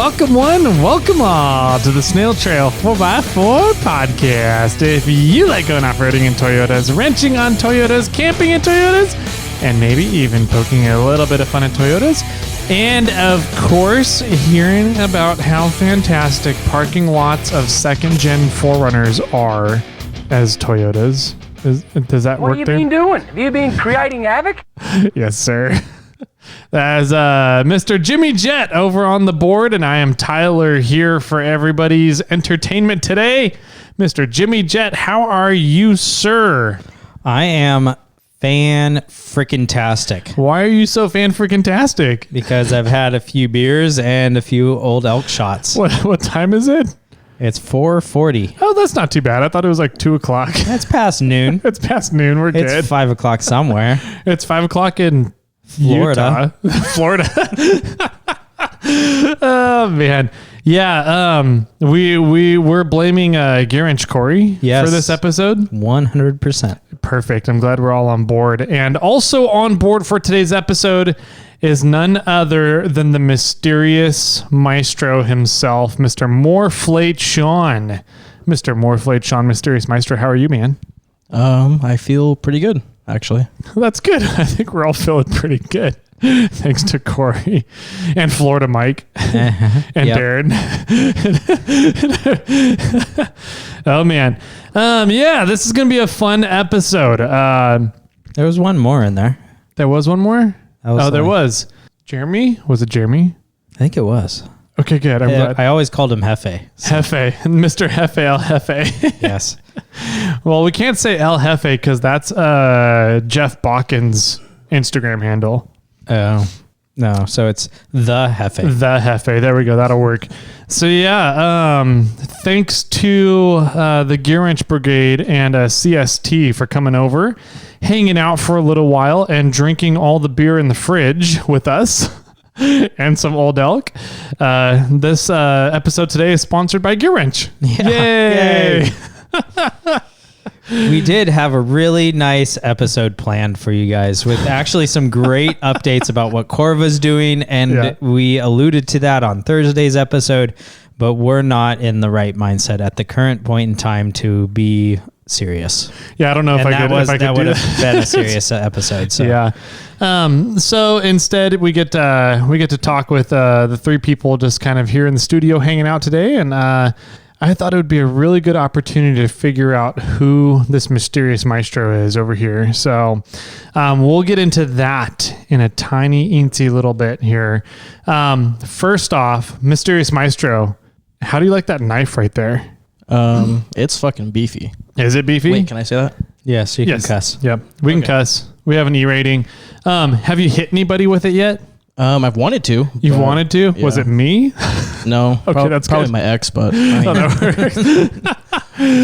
welcome one, welcome all to the Snail Trail 4x4 podcast. If you like going off-roading in Toyotas, wrenching on Toyotas, camping in Toyotas, and maybe even poking a little bit of fun at Toyotas, and of course, hearing about how fantastic parking lots of second-gen 4Runners are as Toyotas. Does that work there? What have you been doing? Have you been creating havoc? Yes, sir. As Mr. Jimmy Jet over on the board, and I am Tyler here for everybody's entertainment today. Mr. Jimmy Jet, how are you, sir? I am fan-frickin-tastic. Why are you so fan-frickin-tastic? Because I've had a few beers and a few old elk shots. What time is it? It's 4:40. Oh, that's not too bad. I thought it was like 2 o'clock. That's past noon. It's past noon. We're good. It's 5 o'clock somewhere. It's 5 o'clock in Florida. Utah. Florida. Oh, man. Yeah, we're blaming Garrinch Corey for this episode. 100%. Perfect. I'm glad we're all on board. And also on board for today's episode is none other than the mysterious Maestro himself, Mr. MORRFlate Sean. Mr. MORRFlate Sean, Mysterious Maestro, how are you, man? I feel pretty good, actually. That's good. I think we're all feeling pretty good. Thanks to Corey and Florida Mike and Darren. Oh, man. Yeah, this is going to be a fun episode. There was one more in there. There was one more? There like, was. Jeremy? Was it Jeremy? I think it was. Okay, good. I'm glad. I always called him Hefe. So. Hefe. Mr. Hefe El Hefe. Yes. Well, we can't say El Hefe because that's Jeff Balkin's Instagram handle. Oh. No, so it's the Hefe. The Hefe. There we go. That'll work. So, yeah, thanks to the Garrinch Brigade and CST for coming over, hanging out for a little while, and drinking all the beer in the fridge with us and some old elk. This episode today is sponsored by Garrinch. Yeah. Yay! We did have a really nice episode planned for you guys with actually some great updates about what Corva's doing. And we alluded to that on Thursday's episode, but we're not in the right mindset at the current point in time to be serious. Yeah, I don't know if I could that do would have been a serious episode. So. Yeah. So instead we get to talk with the three people just kind of here in the studio hanging out today. And I thought it would be a really good opportunity to figure out who this mysterious Maestro is over here. So we'll get into that in a tiny, eensy little bit here. First off, Mysterious Maestro, how do you like that knife right there? It's fucking beefy. Is it beefy? Wait, can I say that? Yes, you can cuss. Yep, we can cuss. We have an E rating. Have you hit anybody with it yet? I've wanted to. You've wanted to? Yeah. Was it me? No. Okay, that's probably good. my ex, but I mean,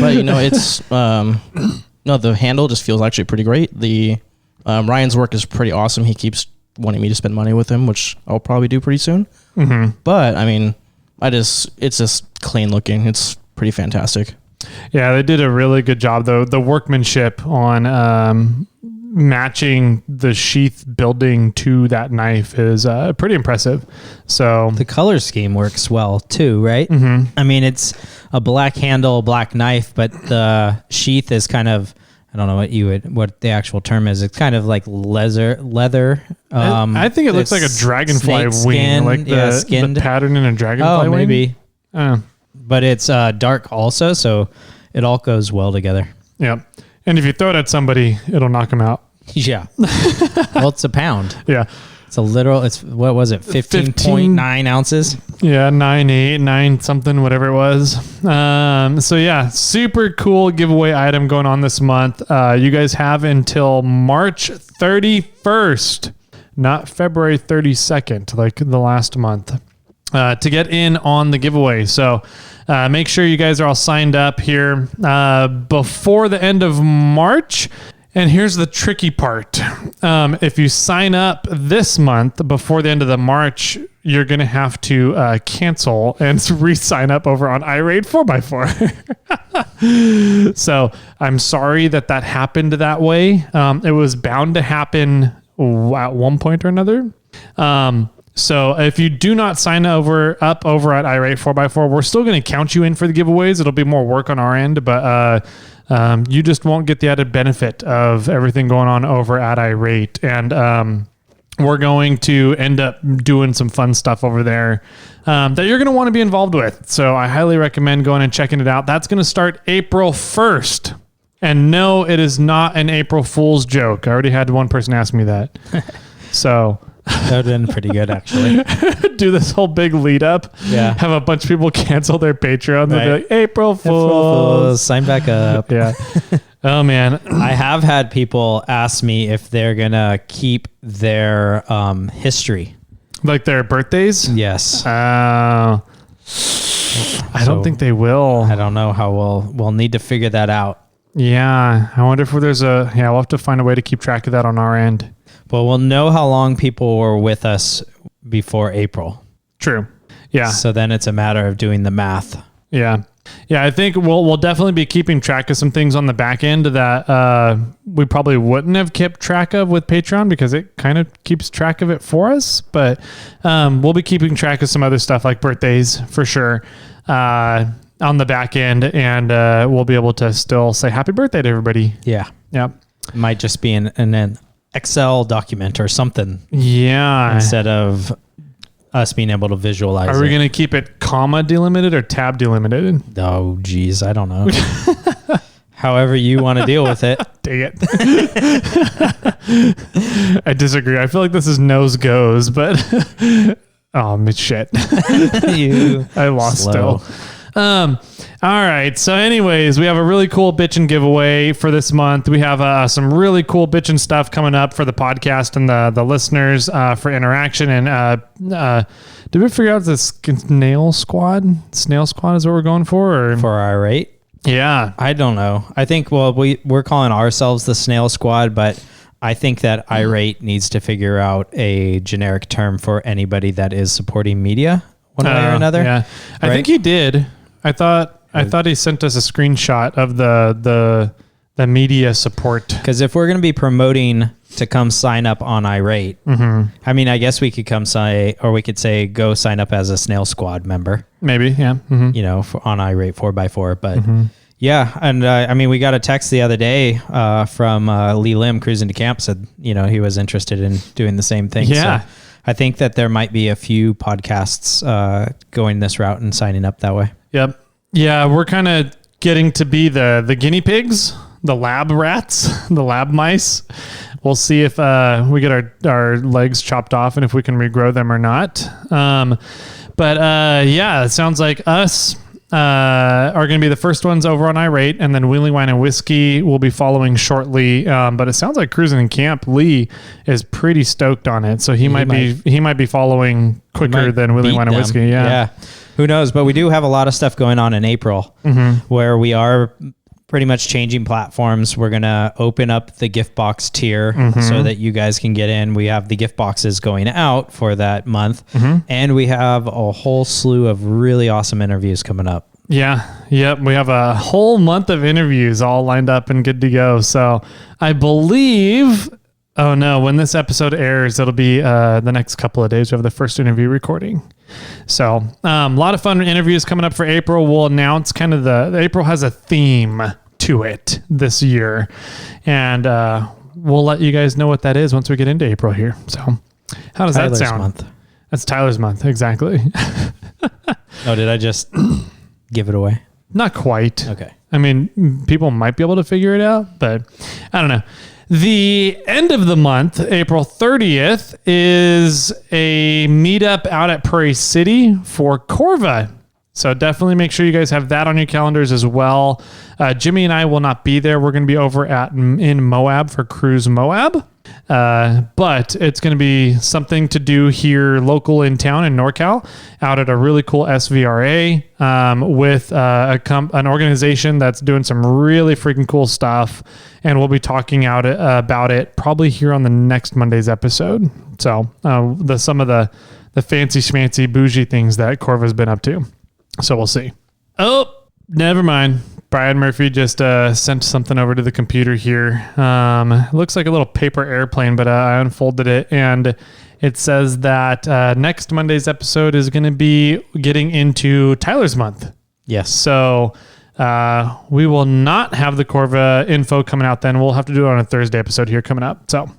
but you know, it's no, the handle just feels actually pretty great. The Ryan's work is pretty awesome. He keeps wanting me to spend money with him, which I'll probably do pretty soon. Mm-hmm. But I mean, it's just clean looking. It's pretty fantastic. Yeah, they did a really good job though. The workmanship on matching the sheath building to that knife is pretty impressive. So the color scheme works well too, right? Mm-hmm. I mean, it's a black handle, black knife, but the sheath is kind of, I don't know what the actual term is. It's kind of like leather. I think it looks like a dragonfly wing, like the pattern in a dragonfly wing. Maybe. But it's dark also, so it all goes well together. Yeah. And if you throw it at somebody, it'll knock them out. Yeah. Well, it's a pound. Yeah. It's a literal, what was it? 15.9 ounces? Yeah, 9 something, whatever it was. So yeah, super cool giveaway item going on this month. You guys have until March 31st, not February 32nd, like the last month, to get in on the giveaway. So make sure you guys are all signed up here before the end of March. And here's the tricky part. If you sign up this month before the end of the March, you're going to have to cancel and re-sign up over on iRaid 4x4. So I'm sorry that happened that way. It was bound to happen at one point or another. So if you do not sign up over at Irate 4x4, we're still going to count you in for the giveaways. It'll be more work on our end, but you just won't get the added benefit of everything going on over at Irate. And we're going to end up doing some fun stuff over there that you're going to want to be involved with. So I highly recommend going and checking it out. That's going to start April 1st. And no, it is not an April Fool's joke. I already had one person ask me that. So that would have been pretty good, actually. Do this whole big lead up. Yeah. Have a bunch of people cancel their Patreon. They'll be like, April Fools. April Fools, sign back up. Yeah. Oh, man. I have had people ask me if they're going to keep their history. Like their birthdays? Yes. I don't think they will. I don't know how we'll need to figure that out. Yeah. I wonder if there's we'll have to find a way to keep track of that on our end. Well, we'll know how long people were with us before April. True. Yeah. So then it's a matter of doing the math. Yeah. Yeah, I think we'll definitely be keeping track of some things on the back end that we probably wouldn't have kept track of with Patreon because it kind of keeps track of it for us. But we'll be keeping track of some other stuff like birthdays for sure on the back end. And we'll be able to still say happy birthday to everybody. Yeah. Yeah. It might just be in an Excel document or something. Yeah. Instead of us being able to visualize Are we going to keep it comma delimited or tab delimited? Oh, geez. I don't know. However you want to deal with it. Dang it. I disagree. I feel like this is nose goes, but shit. I lost slow. still. All right. So anyways, we have a really cool bitchin' giveaway for this month. We have some really cool bitchin' stuff coming up for the podcast and the listeners for interaction. And did we figure out the snail squad? Snail squad is what we're going for? Or? For our rate? Yeah. I don't know. I think, we're calling ourselves the snail squad, but I think that Irate needs to figure out a generic term for anybody that is supporting media one way or another. Yeah. I think he did. I thought he sent us a screenshot of the media support. Because if we're going to be promoting to come sign up on Irate, I mean, I guess we could come we could say go sign up as a Snail Squad member. Maybe, yeah. You know, on Irate 4x4. But yeah, and I mean, we got a text the other day from Lee Lim cruising to camp, said, you know, he was interested in doing the same thing. Yeah. So I think that there might be a few podcasts going this route and signing up that way. Yep. Yeah, we're kind of getting to be the guinea pigs, the lab rats, the lab mice. We'll see if we get our legs chopped off and if we can regrow them or not. But it sounds like us are going to be the first ones over on Irate, and then Wheeling Wine and Whiskey will be following shortly. But it sounds like Cruising in Camp Lee is pretty stoked on it, so he might be following quicker than Wheeling Wine and Whiskey. Yeah. Who knows? But we do have a lot of stuff going on in April where we are pretty much changing platforms. We're going to open up the gift box tier so that you guys can get in. We have the gift boxes going out for that month, and we have a whole slew of really awesome interviews coming up. Yeah. Yep. We have a whole month of interviews all lined up and good to go. So I believe... Oh no, when this episode airs, it'll be the next couple of days. We have the first interview recording. So a lot of fun interviews coming up for April. We'll announce kind of April has a theme to it this year. And we'll let you guys know what that is once we get into April here. So how does Tyler's that sound? Month. That's Tyler's month. Exactly. Oh, did I just give it away? Not quite. Okay. I mean, people might be able to figure it out, but I don't know. The end of the month, April 30th, is a meetup out at Prairie City for Corva. So definitely make sure you guys have that on your calendars as well. Jimmy and I will not be there. We're going to be over in Moab for Cruise Moab. But it's going to be something to do here local in town in NorCal out at a really cool SVRA with an organization that's doing some really freaking cool stuff. And we'll be talking about it probably here on the next Monday's episode. So some of the fancy schmancy bougie things that Corva's been up to. So we'll see. Oh, never mind. Brian Murphy just sent something over to the computer here. Looks like a little paper airplane, but I unfolded it, and It says that next Monday's episode is going to be getting into Tyler's month. Yes. So we will not have the Corva info coming out then. We'll have to do it on a Thursday episode here coming up. So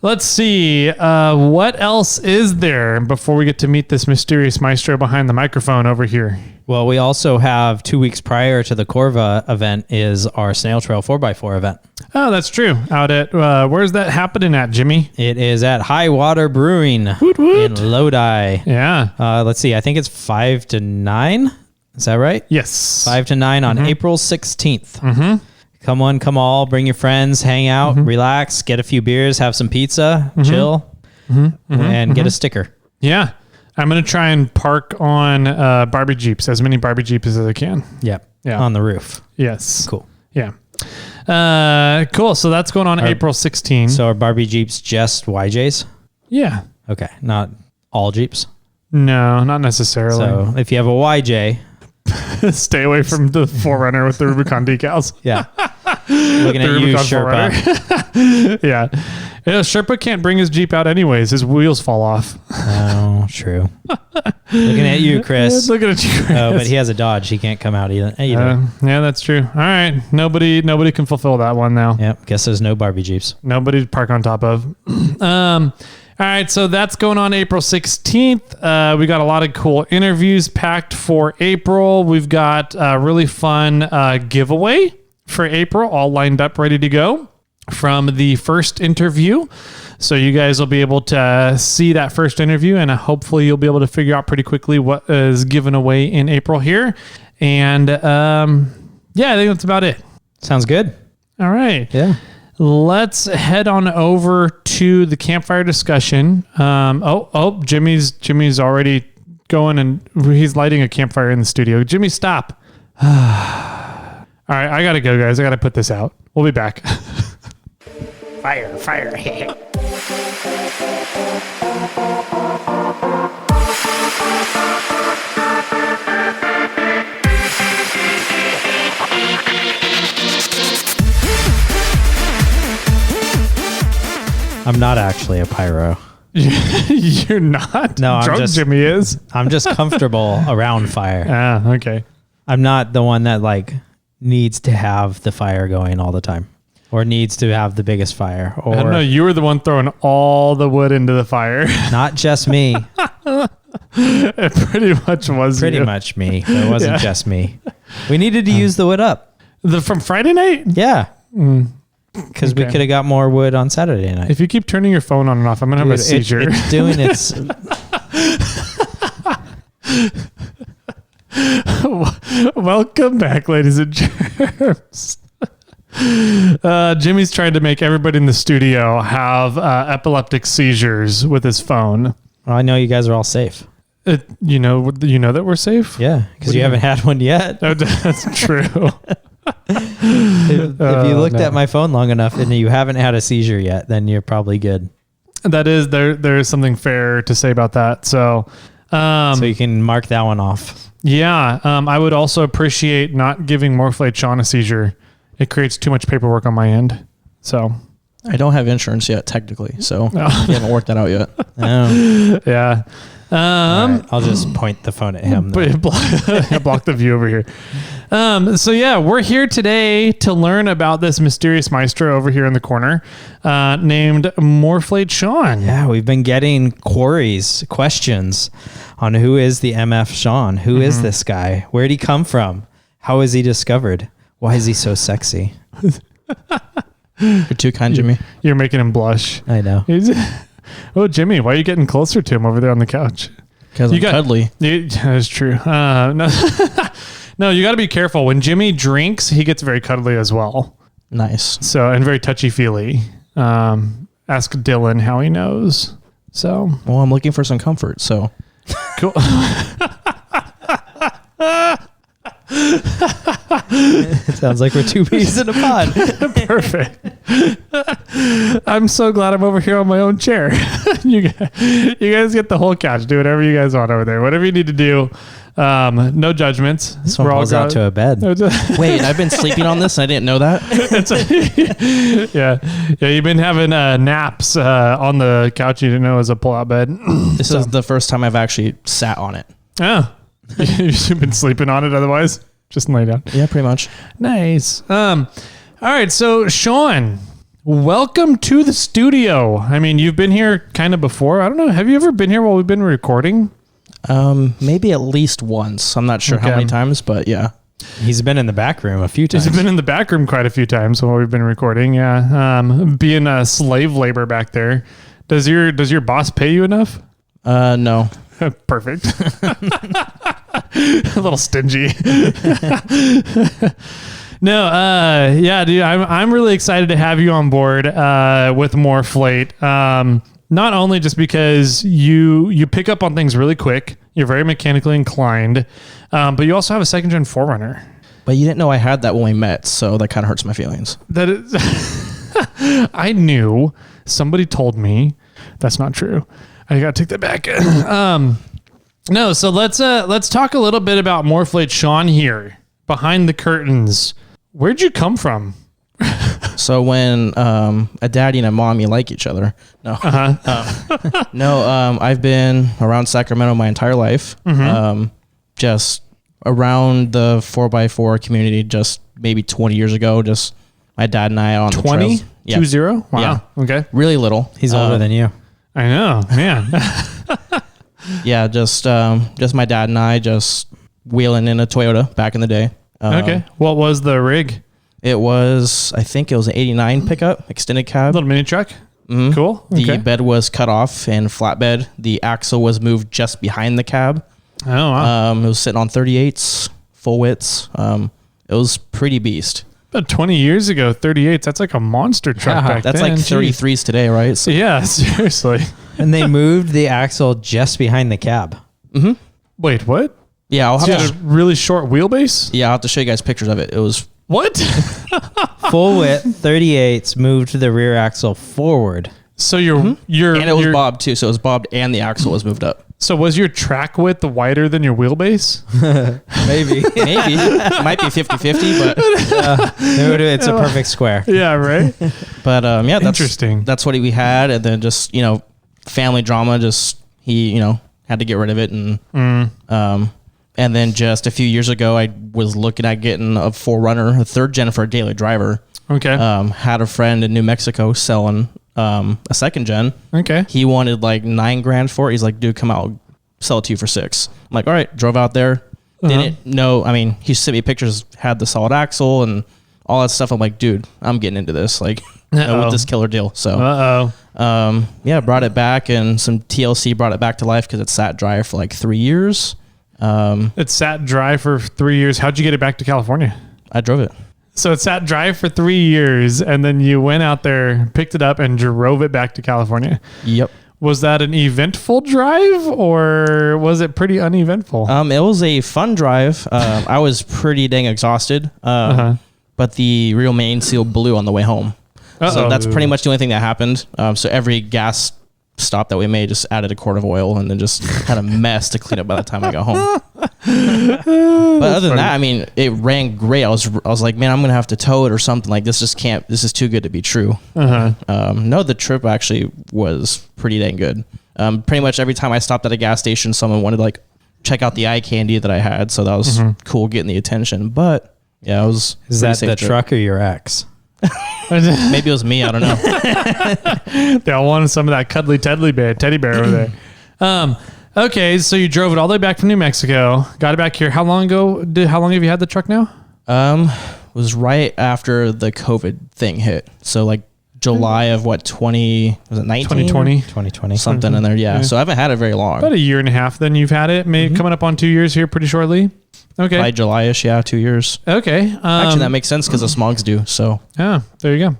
let's see. What else is there before we get to meet this mysterious maestro behind the microphone over here? Well, we also have 2 weeks prior to the Corva event is our Snail Trail 4x4 event. Oh, that's true. Out at, where's that happening at, Jimmy? It is at High Water Brewing Woot woot. in Lodi. Yeah. Let's see. I think it's 5 to 9. Is that right? Yes. 5 to 9 on April 16th. Mm-hmm. Come on, come all. Bring your friends. Hang out. Relax. Get a few beers. Have some pizza. Chill. And get a sticker. Yeah. I'm going to try and park on Barbie Jeeps, as many Barbie Jeeps as I can. Yep. Yeah. On the roof. Yes. Cool. Yeah. Cool. So that's going on April 16th. So are Barbie Jeeps just YJs? Yeah. Okay. Not all Jeeps. No, not necessarily. So if you have a YJ, stay away from the Forerunner with the Rubicon decals. yeah. Looking at you, Sherpa. Yeah. Sherpa can't bring his Jeep out anyways. His wheels fall off. Oh, true. Looking at you, Chris. Looking at you, Chris. Oh, but he has a Dodge. He can't come out either. Yeah, that's true. All right. Nobody can fulfill that one now. Yep. Guess there's no Barbie Jeeps. Nobody to park on top of. All right, so that's going on April 16th. We got a lot of cool interviews packed for April. We've got a really fun giveaway for April, all lined up, ready to go from the first interview. So you guys will be able to see that first interview, and hopefully you'll be able to figure out pretty quickly what is given away in April here. And yeah, I think that's about it. Sounds good. All right. Yeah. Let's head on over to the campfire discussion. Jimmy's already going and he's lighting a campfire in the studio. Jimmy, stop. All right, I gotta go, guys. I gotta put this out. We'll be back. Fire. I'm not actually a pyro. You're not? No, Drunk Jimmy is. I'm just comfortable around fire. Ah, okay. I'm not the one that like needs to have the fire going all the time or needs to have the biggest fire. Or I don't know. You were the one throwing all the wood into the fire. not just me. It pretty much was Pretty you. much me. It wasn't just me. We needed to use the wood up. From Friday night? Yeah. Because we could have got more wood on Saturday night. If you keep turning your phone on and off, I'm going to have a seizure. It's doing its... Welcome back, ladies and germs. Jimmy's trying to make everybody in the studio have epileptic seizures with his phone. Well, I know you guys are all safe. You know that we're safe? Yeah, because you haven't had one yet. Oh, that's true. If you looked at my phone long enough and you haven't had a seizure yet, then you're probably good. That is there is something fair to say about that. So you can mark that one off. Yeah. I would also appreciate not giving MORRFlate Sean a seizure. It creates too much paperwork on my end. So I don't have insurance yet, technically, so No. we haven't worked that out yet. Oh. yeah. All right, I'll just point the phone at him. Block the view over here. So yeah, we're here today to learn about this mysterious maestro over here in the corner, named MORRFlate Sean. Yeah, we've been getting questions on who is the MF Sean? Who is this guy? Where'd he come from? How was he discovered? Why is he so sexy? You're too kind, Jimmy. You're making him blush. I know. Oh, Jimmy, why are you getting closer to him over there on the couch? Because I'm cuddly. That's true. No, no, you got to be careful. When Jimmy drinks, he gets very cuddly as well. Nice. So, and very touchy-feely. Ask Dylan how he knows. So, well, I'm looking for some comfort, so. Cool. It sounds like we're two peas in a pod. Perfect. I'm so glad I'm over here on my own chair. You guys get the whole couch. Do whatever you guys want over there. Whatever you need to do. No judgments. This one falls out to a bed. Wait, I've been sleeping on this and I didn't know that? Yeah, you've been having naps on the couch you didn't know it was a pull-out bed. This is the first time I've actually sat on it. Oh, you've been sleeping on it otherwise? Just lay down. Yeah, pretty much. Nice. All right, so Sean, welcome to the studio. I mean, you've been here kind of before. I don't know. Have you ever been here while we've been recording? Maybe at least once. I'm not sure how many times, but yeah. He's been in the back room a few times. He's been in the back room quite a few times while we've been recording. Yeah. Being a slave labor back there. Does your boss pay you enough? No. Perfect. A little stingy. No, yeah, dude, I'm really excited to have you on board with MORRFlate. Not only just because you pick up on things really quick, you're very mechanically inclined, but you also have a second gen 4Runner. But you didn't know I had that when we met, so that kind of hurts my feelings. That is, I knew. Somebody told me. That's not true. I gotta take that back. No, so let's talk a little bit about MORRFlate Sean here behind the curtains. Where'd you come from? So when a daddy and a mommy like each other. No. I've been around Sacramento my entire life. Just around the 4x4 community just maybe 20 years ago. Just my dad and I on 20? the trails. 20? Wow. Yeah. Okay. Really little. He's older than you. I know, man. Yeah, just my dad and I just wheeling in a Toyota back in the day. Okay. What was the rig? It was, I think it was an 89 pickup, extended cab. Little mini truck? Mm-hmm. Cool. The Okay. bed was cut off and flatbed. The axle was moved just behind the cab. Oh, wow. It was sitting on 38s, full widths. It was pretty beast. About 20 years ago, 38s, that's like a monster truck back That's then. like Jeez. 33s today, right? So, Yeah, seriously. And they moved the axle just behind the cab. Wait, what? yeah, I'll So you have had a really short wheelbase? I'll have to show you guys pictures of it. It was What? Full width, 38s, moved the rear axle forward. So you're and it was bobbed too. So it was bobbed and the axle was moved up. So was your track width wider than your wheelbase? Maybe. Maybe. It might be 50-50, but It's a perfect square. Yeah, right? yeah, that's Interesting. That's what we had, and then just family drama. Just he had to get rid of it, and then just a few years ago, I was looking at getting a 4Runner, a 3rd gen for a daily driver. Okay. Had a friend in New Mexico selling a 2nd gen. Okay. He wanted like $9,000 for it. He's like, dude, come out, I'll sell it to you for $6,000. I'm like, all right, drove out there. Didn't know. I mean, he sent me pictures, had the solid axle and all that stuff. I'm like, dude, I'm getting into this, like, with this killer deal. So, yeah, brought it back, and some TLC brought it back to life because it sat dry for like 3 years. It sat dry for 3 years. How'd you get it back to California? I drove it. So it sat dry for 3 years, and then you went out there, picked it up, and drove it back to California. Yep. Was that an eventful drive, or was it pretty uneventful? It was a fun drive. I was pretty dang exhausted, but the rear main seal blew on the way home. So that's pretty much the only thing that happened. So every gas stop that we made just added a quart of oil and then just had a mess to clean up by the time I got home. But other than that, I mean, it ran great. I was like, man, I'm gonna have to tow it or something. Like this just can't. This is too good to be true. No, the trip actually was pretty dang good. Pretty much every time I stopped at a gas station, someone wanted to like check out the eye candy that I had. So that was cool, getting the attention. But yeah, it was. Is that the truck or your ex? Maybe it was me. I don't know. They all wanted some of that cuddly teddy bear over there. Okay, so you drove it all the way back from New Mexico, got it back here. How long have you had the truck now? Was right after the COVID thing hit. So like July of what, 2019? 2020. 2020. Something in there, yeah. So I haven't had it very long. About a year and a half then you've had it. Maybe coming up on 2 years here pretty shortly. Okay. By July-ish, yeah, 2 years. Okay. Actually, that makes sense because the smogs do, so. Yeah, there you go.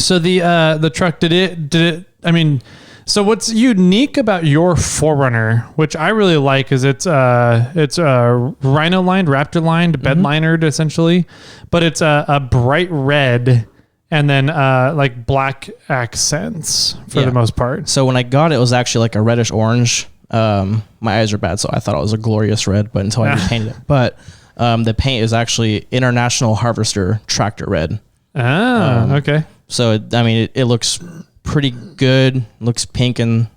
So the truck, did it, I mean, so what's unique about your 4Runner, which I really like, is it's rhino lined, raptor lined, bed linered essentially, but it's a bright red and then like black accents for the most part. So when I got it, it was actually like a reddish orange My eyes are bad, so I thought it was a glorious red, but until I repainted it. But the paint is actually International Harvester Tractor Red. Okay. So, it looks pretty good. Looks pink and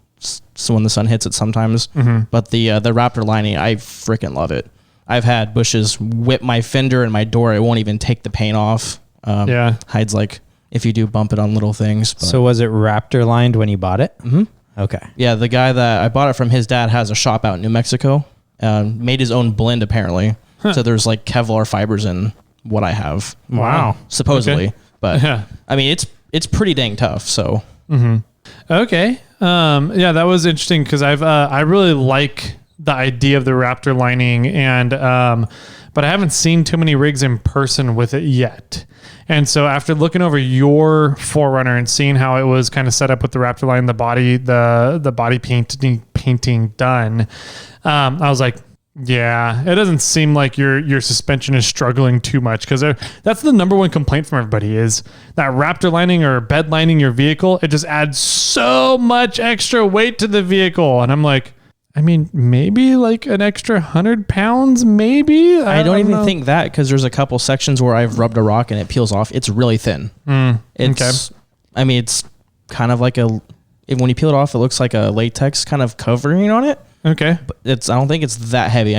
so when the sun hits it sometimes. But the Raptor lining, I freaking love it. I've had bushes whip my fender and my door. It won't even take the paint off. Hides like if you do bump it on little things. But. So was it Raptor lined when you bought it? Mm-hmm. Okay. Yeah, the guy that I bought it from, his dad has a shop out in New Mexico. Made his own blend apparently. So there's like Kevlar fibers in what I have. Wow. Supposedly. Okay. But it's pretty dang tough. So. Okay. That was interesting because I really like the idea of the Raptor lining and but I haven't seen too many rigs in person with it yet. And so after looking over your 4Runner and seeing how it was kind of set up with the Raptor line, the body painting done, I was like, yeah, it doesn't seem like your suspension is struggling too much because that's the number one complaint from everybody is that Raptor lining or bed lining your vehicle. It just adds so much extra weight to the vehicle. And I'm like, maybe like an extra 100 pounds, maybe. I don't even think that because there's a couple sections where I've rubbed a rock and it peels off. It's really thin. It's kind of like when you peel it off, it looks like a latex kind of covering on it. Okay. But I don't think it's that heavy.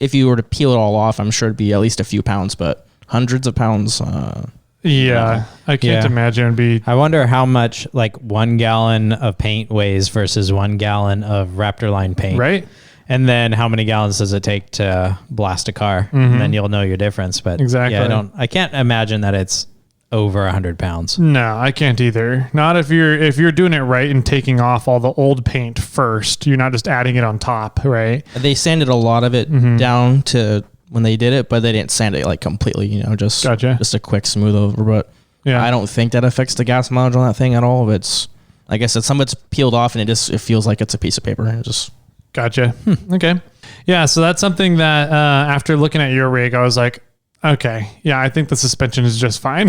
If you were to peel it all off, I'm sure it'd be at least a few pounds, but hundreds of pounds. I can't imagine it'd be. I wonder how much like 1 gallon of paint weighs versus 1 gallon of Raptor line paint. Right. And then how many gallons does it take to blast a car? And then you'll know your difference. But exactly. Yeah, I can't imagine that it's over 100 pounds. No, I can't either. Not if you're doing it right and taking off all the old paint first. You're not just adding it on top, right? They sanded a lot of it down to when they did it, but they didn't sand it like completely, just a quick smooth over. But I don't think that affects the gas mileage on that thing at all. It's like I said, some of it's peeled off and it feels like it's a piece of paper. It just gotcha. Okay. Yeah. So that's something that after looking at your rig, I was like, okay, yeah, I think the suspension is just fine.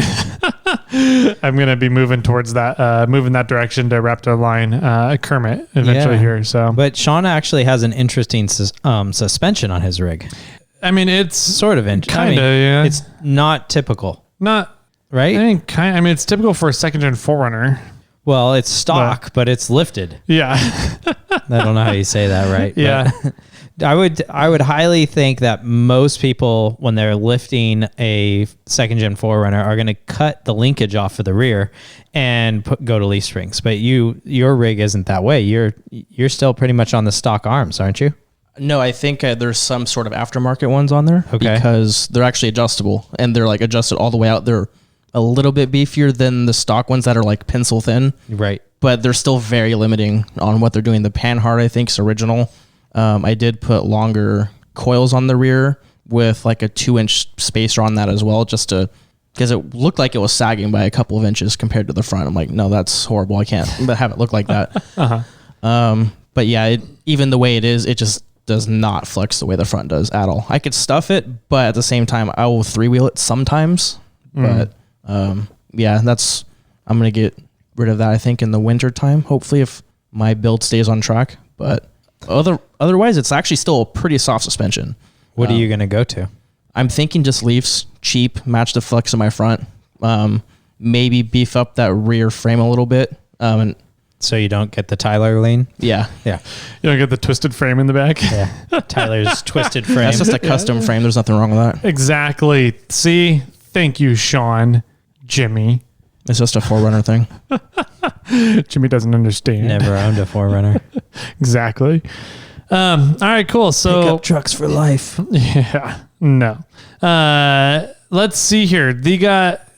I'm going to be moving towards that, moving that direction to Raptor line Kermit eventually here. So, but Sean actually has an interesting suspension on his rig. It's sort of kind of, yeah. It's not typical. Not right. It's typical for a second gen 4Runner. Well, it's stock, but it's lifted. Yeah. I don't know how you say that right. Yeah. I would highly think that most people, when they're lifting a second gen 4Runner, are going to cut the linkage off of the rear and go to leaf springs. But your rig isn't that way. You're still pretty much on the stock arms, aren't you? No, I think there's some sort of aftermarket ones on there. Okay. Because they're actually adjustable and they're like adjusted all the way out. They're a little bit beefier than the stock ones that are like pencil thin. Right. But they're still very limiting on what they're doing. The Panhard, I think, is original. I did put longer coils on the rear with like a 2-inch spacer on that as well, just because it looked like it was sagging by a couple of inches compared to the front. I'm like, no, that's horrible. I can't have it look like that. But yeah, even the way it is, it just does not flex the way the front does at all. I could stuff it, but at the same time, I will 3-wheel it sometimes. But I'm going to get rid of that, I think, in the winter time, hopefully, if my build stays on track. But otherwise, it's actually still a pretty soft suspension. What are you going to go to? I'm thinking just leafs, cheap, match the flex of my front. Maybe beef up that rear frame a little bit. And so you don't get the Tyler lean? Yeah. You don't get the twisted frame in the back? Yeah. Tyler's twisted frame. That's just a custom frame. There's nothing wrong with that. Exactly. See? Thank you, Sean. Jimmy. It's just a 4Runner thing. Jimmy doesn't understand. Never owned a 4Runner. Exactly. All right, cool. So pickup trucks for life. Yeah. No. Let's see here.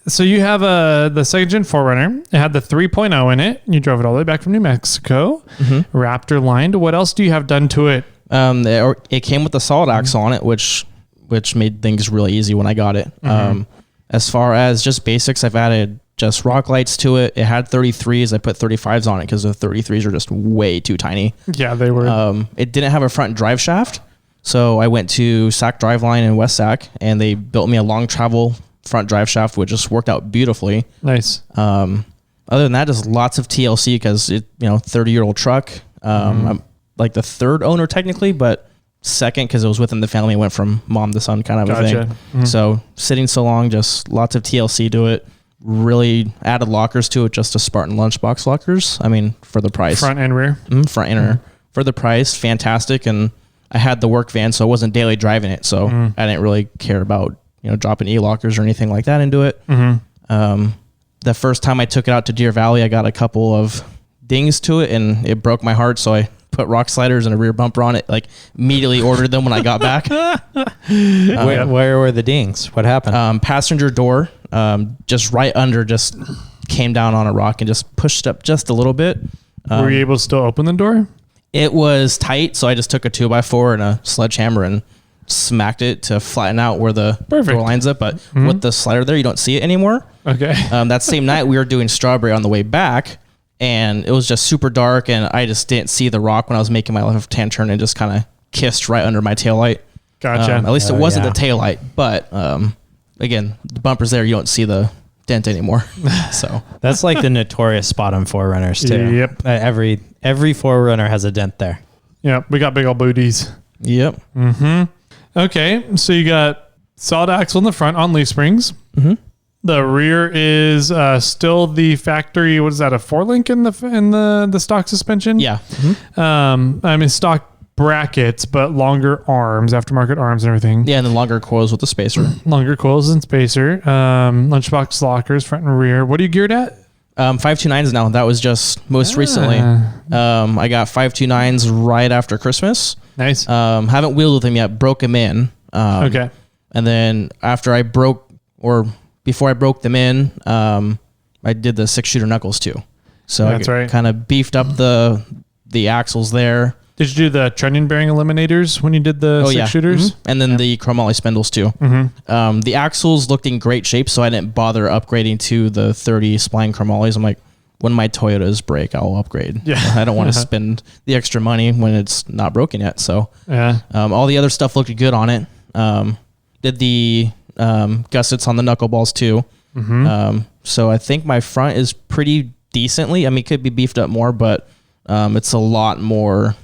So you have the second gen 4Runner. It had the 3.0 in it. You drove it all the way back from New Mexico. Raptor lined. What else do you have done to it? It came with the solid axle on it, which made things really easy when I got it. As far as just basics, I've added just rock lights to it. It had 33s. I put 35s on it because the 33s are just way too tiny. Yeah, they were. It didn't have a front drive shaft. So I went to Sac Driveline in West Sac and they built me a long travel front drive shaft, which just worked out beautifully. Nice. Other than that, just lots of TLC because 30-year-old truck. like the third owner technically, but second because it was within the family. It went from mom to son kind of a thing. Mm-hmm. So sitting so long, just lots of TLC to it. Really added lockers to it, just a Spartan lunchbox lockers. I mean, for the price. Front and rear? Front and rear. For the price, fantastic. And I had the work van, so I wasn't daily driving it. So I didn't really care about, dropping e-lockers or anything like that into it. Mm-hmm. The first time I took it out to Deer Valley, I got a couple of dings to it and it broke my heart. So I put rock sliders and a rear bumper on it, like immediately ordered them when I got back. Where were the dings? What happened? Passenger door, just right under, just came down on a rock and just pushed up just a little bit. Were you able to still open the door? It was tight, so I just took a 2x4 and a sledgehammer and smacked it to flatten out where the door lines up. But with the slider there, you don't see it anymore. Okay. That same night, we were doing Strawberry on the way back, and it was just super dark, and I just didn't see the rock when I was making my left-hand turn and just kind of kissed right under my taillight. Gotcha. At least it wasn't the taillight, but again, the bumper's there, you don't see the dent anymore. So that's like the notorious spot on 4Runners too. Yep. Every 4Runner has a dent there. Yep. We got big old booties. Yep. Mm-hmm. Okay. So you got solid axle in the front on leaf springs. Mm-hmm. The rear is still the factory. What is that? A 4-link in the stock suspension? Yeah. Mm-hmm. Stock brackets, but longer arms, aftermarket arms and everything. Yeah, and then longer coils with the spacer. Longer coils and spacer. Lunchbox lockers, front and rear. What are you geared at? 529s now. That was just most recently. I got 529s right after Christmas. Nice. Haven't wheeled with them yet. Broke them in. Okay. And then before I broke them in, I did the 6-shooter knuckles too. So that's right. Kind of beefed up the axles there. Did you do the trunnion bearing eliminators when you did the 6-shooters? Mm-hmm. And then the chromoly spindles too. Mm-hmm. The axles looked in great shape, so I didn't bother upgrading to the 30 spline chromolys. I'm like, when my Toyotas break, I'll upgrade. Yeah. I don't want to spend the extra money when it's not broken yet. So all the other stuff looked good on it. Did the gussets on the knuckleballs too. Mm-hmm. So I think my front is pretty decently. I mean, it could be beefed up more, but it's a lot more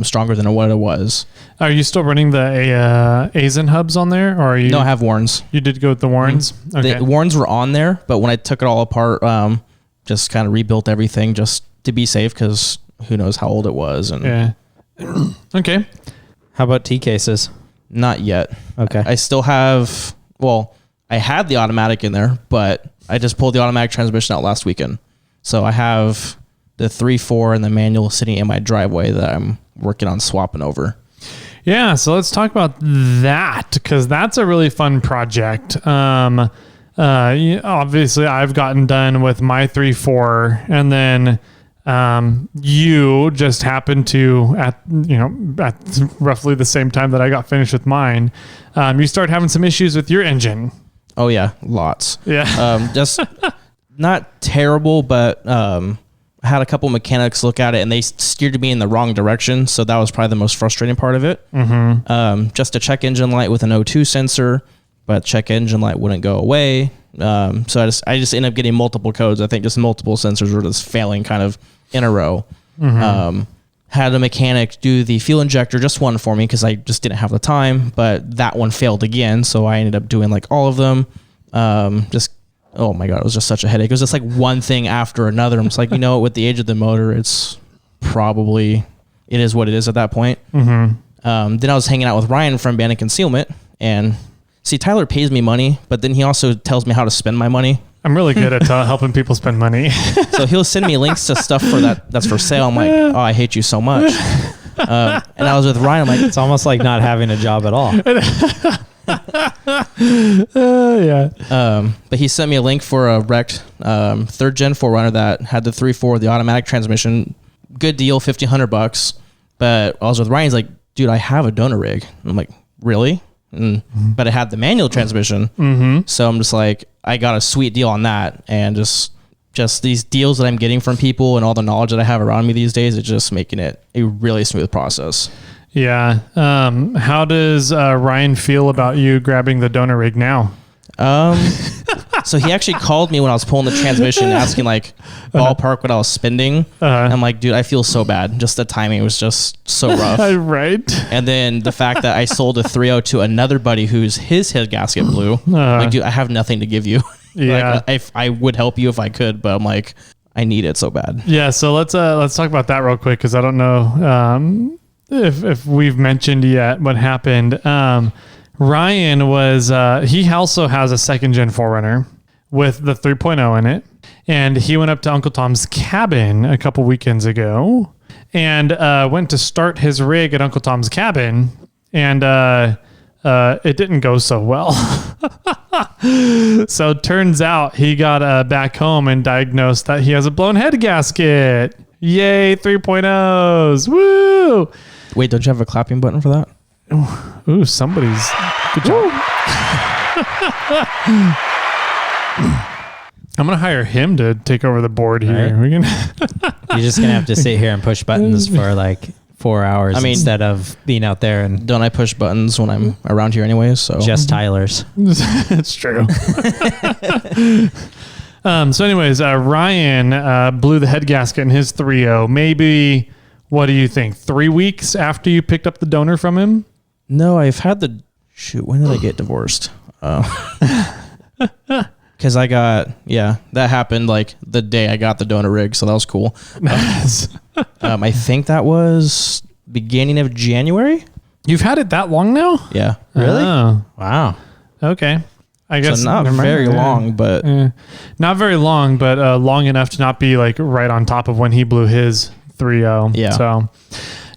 stronger than what it was. Are you still running the Aizen hubs on there, or are you? No, I have Warrens. You did go with the Warrens. Mm-hmm. Okay. The Warrens were on there, but when I took it all apart, just kind of rebuilt everything just to be safe because who knows how old it was. And okay. How about T cases? Not yet. Okay. I still have. Well, I had the automatic in there, but I just pulled the automatic transmission out last weekend, so I have the 3.4 and the manual sitting in my driveway that I'm working on swapping over. Yeah, so let's talk about that because that's a really fun project. Obviously, I've gotten done with my 3.4, and then you just happened to at roughly the same time that I got finished with mine. You start having some issues with your engine. Oh yeah, lots. Yeah, just not terrible, but I had a couple mechanics look at it and they steered me in the wrong direction. So that was probably the most frustrating part of it. Mm-hmm. Just a check engine light with an O2 sensor, but check engine light wouldn't go away. So I just ended up getting multiple codes. I think just multiple sensors were just failing kind of in a row. Mm-hmm. Had a mechanic do the fuel injector, just one for me because I just didn't have the time, but that one failed again. So I ended up doing like all of them. Oh my God, it was just such a headache. It was just like one thing after another. I'm just like, with the age of the motor, it is what it is at that point. Mm-hmm. Then I was hanging out with Ryan from Bandit Concealment, and see, Tyler pays me money, but then he also tells me how to spend my money. I'm really good at helping people spend money. So he'll send me links to stuff that's for sale. I'm like, oh, I hate you so much. And I was with Ryan. I'm like, it's almost like not having a job at all. Yeah. But he sent me a link for a wrecked 3rd gen 4Runner that had the 3.4, the automatic transmission. Good deal, $1,500. But I was with Ryan. He's like, dude, I have a donor rig. And I'm like, really? But it had the manual transmission. Mm-hmm. So I'm just like, I got a sweet deal on that. And just these deals that I'm getting from people and all the knowledge that I have around me these days, it's just making it a really smooth process. Yeah. How does Ryan feel about you grabbing the donor rig now? So he actually called me when I was pulling the transmission, asking like ballpark what I was spending. And I'm like, dude, I feel so bad. Just the timing was just so rough. Right. And then the fact that I sold a 3.0 to another buddy whose his head gasket blew. Like, dude, I have nothing to give you. Yeah. Like, I would help you if I could, but I'm like, I need it so bad. Yeah. So let's talk about that real quick, because I don't know if we've mentioned yet what happened. Ryan was he also has a 2nd gen 4Runner with the 3.0 in it, and he went up to Uncle Tom's cabin a couple weekends ago and went to start his rig at Uncle Tom's cabin, and it didn't go so well. So it turns out he got back home and diagnosed that he has a blown head gasket. Yay, 3.0s. Woo! Wait, don't you have a clapping button for that? Ooh, somebody's good job. I'm gonna hire him to take over the board here. Right. We're gonna You're just gonna have to sit here and push buttons for like 4 hours instead of being out there and Don't I push buttons when I'm around here anyways? So just Tyler's. It's true. So anyways, Ryan blew the head gasket in his 3.0. Maybe, what do you think, 3 weeks after you picked up the donor from him? No, I've had when did I get divorced? Because I got, that happened like the day I got the donor rig. So that was cool. I think that was beginning of January. You've had it that long now? Yeah. Really? Oh, Wow. okay. I guess So not very long, but not very long, but long enough to not be like right on top of when he blew his 3.0. Yeah. So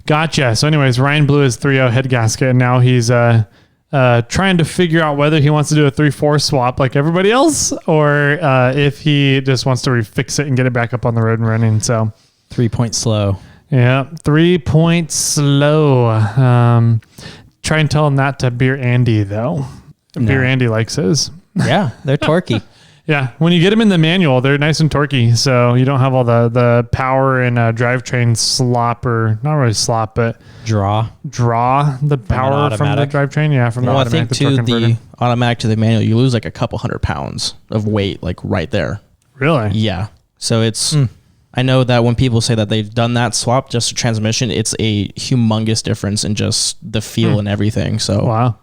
gotcha. So anyways, Ryan blew his 3.0 head gasket, and now he's trying to figure out whether he wants to do a 3.4 swap like everybody else, or if he just wants to refix it and get it back up on the road and running. So 3-point slow. yeah, 3 points slow. Try and tell him that to Beer Andy though. Beer Andy likes his. Yeah, they're torquey. Yeah, when you get them in the manual, they're nice and torquey, so you don't have all the power and drivetrain slop, or not really slop, but Draw the power from the drivetrain. Yeah, from the I automatic. think to the automatic to the manual, you lose like a couple 100 pounds of weight, like right there. Really? Yeah. So it's, I know that when people say that they've done that swap, just a transmission, it's a humongous difference in just the feel and everything. So Wow.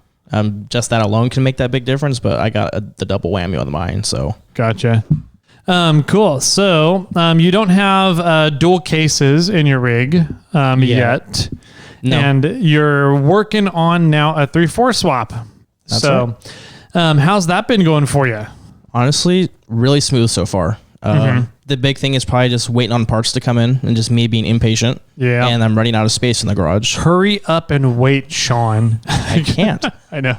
Just that alone can make that big difference, but I got the double whammy on mine. So Gotcha. Cool. So you don't have dual cases in your rig yet. No. And you're working on now a 3.4 swap. That's so how's that been going for you? honestly, really smooth so far. The big thing is probably just waiting on parts to come in and just me being impatient. Yeah. And I'm running out of space in the garage. Hurry up and wait, Sean. I can't. I know.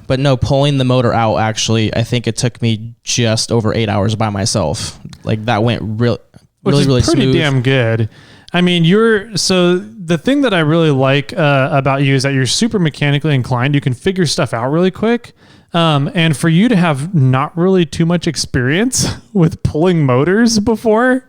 But no, pulling the motor out, actually, I think it took me just over 8 hours by myself. Like that went really pretty smooth. Damn good. I mean, so the thing that I really like about you is that you're super mechanically inclined. You can figure stuff out really quick. And for you to have not really too much experience with pulling motors before,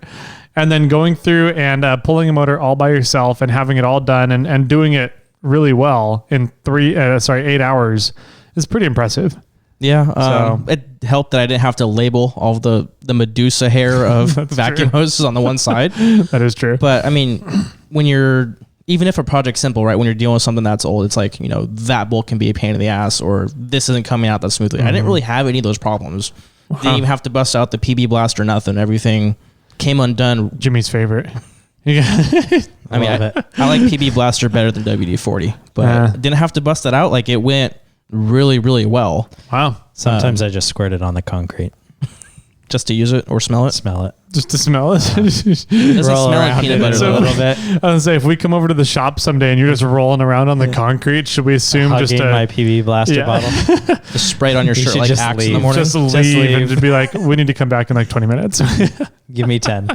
and then going through and pulling a motor all by yourself and having it all done and doing it really well in 8 hours is pretty impressive. Yeah. It helped that I didn't have to label all the Medusa hair of vacuum hoses on the one side. That is true. But I mean, even if a project's simple, right? When you're dealing with something that's old, it's like, that bolt can be a pain in the ass, or this isn't coming out that smoothly. I didn't really have any of those problems. Didn't even have to bust out the PB blast or nothing. Everything came undone. Jimmy's favorite. I like PB blaster better than WD-40, but didn't have to bust that out. Like it went really, really well. Wow. Sometimes I just squirt it on the concrete. Just to use it or smell it? Smell it. Just to smell it. Doesn't smell like peanut butter a though. little bit. I was gonna say, if we come over to the shop someday and you're just rolling around on the concrete, should we assume Hugging just my PB blaster bottle. Just spray it on your You shirt should like just Axe in the leave. morning? just leave and just be like, we need to come back in like 20 minutes. Give me 10.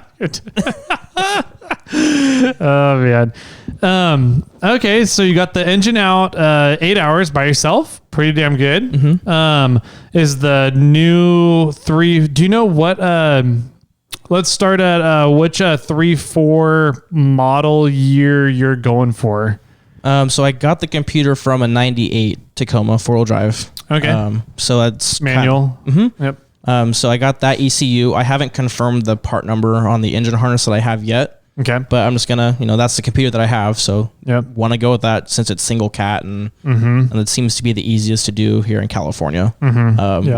Oh man. Okay, so you got the engine out 8 hours by yourself. Pretty damn good. Is the new 3? Do you know what? Let's start at which 3.4 model year you're going for. So I got the computer from a 98 Tacoma 4-wheel drive. Okay. So that's Manual. Yep. So I got that ECU. I haven't confirmed the part number on the engine harness that I have yet. Okay. But I'm just gonna, that's the computer that I have. So want to go with that since it's single cat and it seems to be the easiest to do here in California.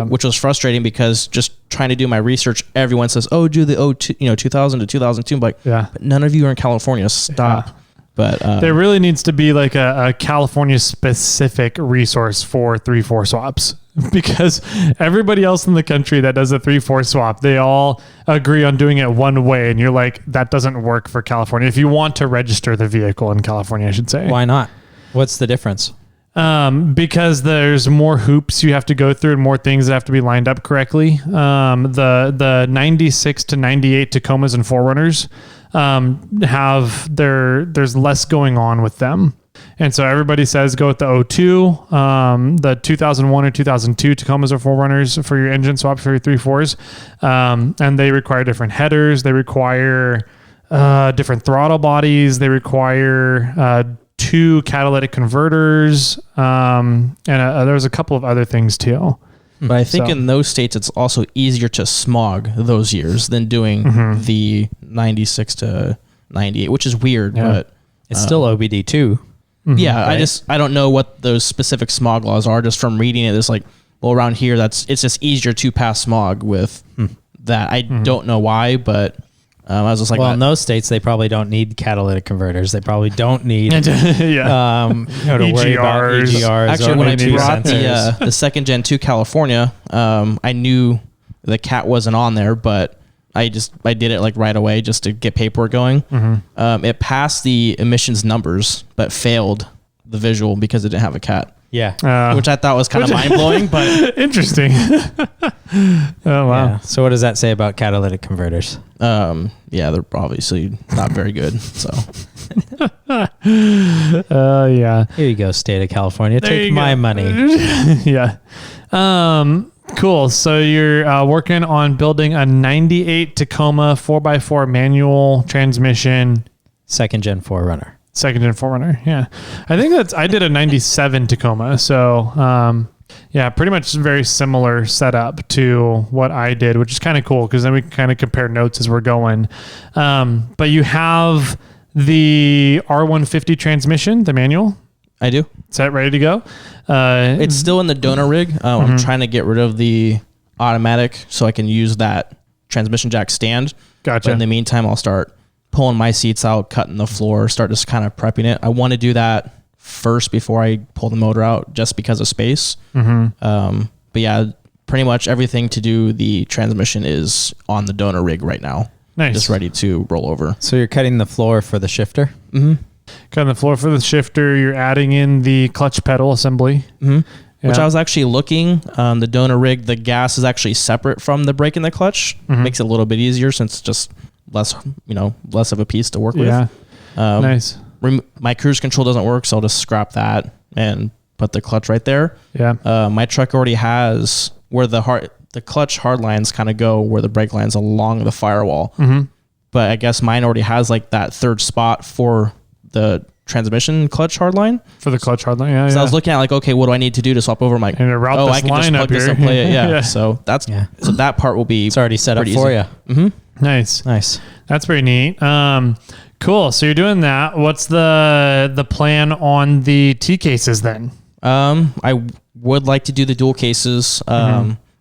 Which was frustrating because just trying to do my research, everyone says, "Oh, do the 2000 to 2002." I'm like, but none of you are in California. Stop. Yeah. But there really needs to be like a California specific resource for 3-4 swaps, because everybody else in the country that does a 3-4 swap, they all agree on doing it one way. And you're like, that doesn't work for California. If you want to register the vehicle in California, I should say. Why not? What's the difference? Because there's more hoops you have to go through and more things that have to be lined up correctly. The 96 to 98 Tacomas and 4Runners there's less going on with them. And so everybody says go with the 02, the 2001 or 2002 Tacomas or 4Runners for your engine swaps for your 3-4s. And they require different headers. They require different throttle bodies. They require 2 catalytic converters. And there's a couple of other things too. But I think in those states, it's also easier to smog those years than doing the 96 to 98, which is weird, but it's still OBD too. Yeah. Right? I don't know what those specific smog laws are. Just from reading it, it's like, well, around here, it's just easier to pass smog with that. I don't know why, but I was just like, well, in those states, they probably don't need catalytic converters. They probably don't need to worry about EGRs. Actually, when I brought the second gen to California, I knew the cat wasn't on there, but I did it like right away just to get paperwork going. It passed the emissions numbers, but failed the visual because it didn't have a cat. Yeah. Which I thought was kind of mind-blowing, but interesting. Oh, wow. Yeah. So what does that say about catalytic converters? They're obviously not very good. So yeah. Here you go, state of California. Take my money. Yeah. Cool. So you're working on building a 98 Tacoma 4x4 manual transmission. Second gen 4Runner. Second gen 4Runner. Yeah. I think I did a 97 Tacoma. So, pretty much very similar setup to what I did, which is kind of cool because then we can kind of compare notes as we're going. But you have the R150 transmission, the manual. I do. Is that ready to go? It's still in the donor rig. I'm trying to get rid of the automatic so I can use that transmission jack stand. Gotcha. But in the meantime, I'll start pulling my seats out, cutting the floor, start just kind of prepping it. I want to do that first before I pull the motor out just because of space. But yeah, pretty much everything to do the transmission is on the donor rig right now. Nice. Just ready to roll over. So you're cutting the floor for the shifter? Cutting the floor for the shifter. You're adding in the clutch pedal assembly. Yeah. Which I was actually looking, the donor rig, the gas is actually separate from the brake and the clutch. Makes it a little bit easier since it's just less of a piece to work with. Nice. My cruise control doesn't work, so I'll just scrap that and put the clutch right there. Yeah. My truck already has where the clutch hard lines kind of go where the brake lines along the firewall. But I guess mine already has like that third spot for the transmission clutch hard line. For the clutch hard line, yeah. So I was looking at like, okay, what do I need to do to swap over? I'm like, I can just plug this and play it. Yeah. So so that part will be. It's already set up for you. Nice. That's pretty neat. Cool. So you're doing that. What's the plan on the T cases then? I would like to do the dual cases.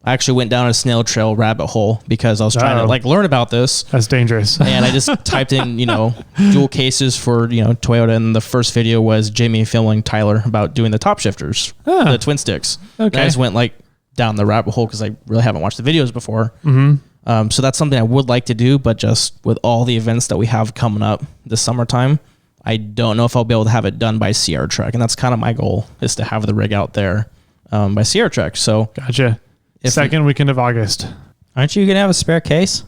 I actually went down a snail trail rabbit hole because I was trying to like learn about this. That's dangerous. And I just typed in, dual cases for, Toyota. And the first video was Jimmy filming Tyler about doing the top shifters, the twin sticks. Okay. And I just went like down the rabbit hole because I really haven't watched the videos before. So that's something I would like to do, but just with all the events that we have coming up this summertime, I don't know if I'll be able to have it done by Sierra Trek. And that's kind of my goal, is to have the rig out there by Sierra Trek. So gotcha. Second weekend of August. Aren't you going to have a spare case?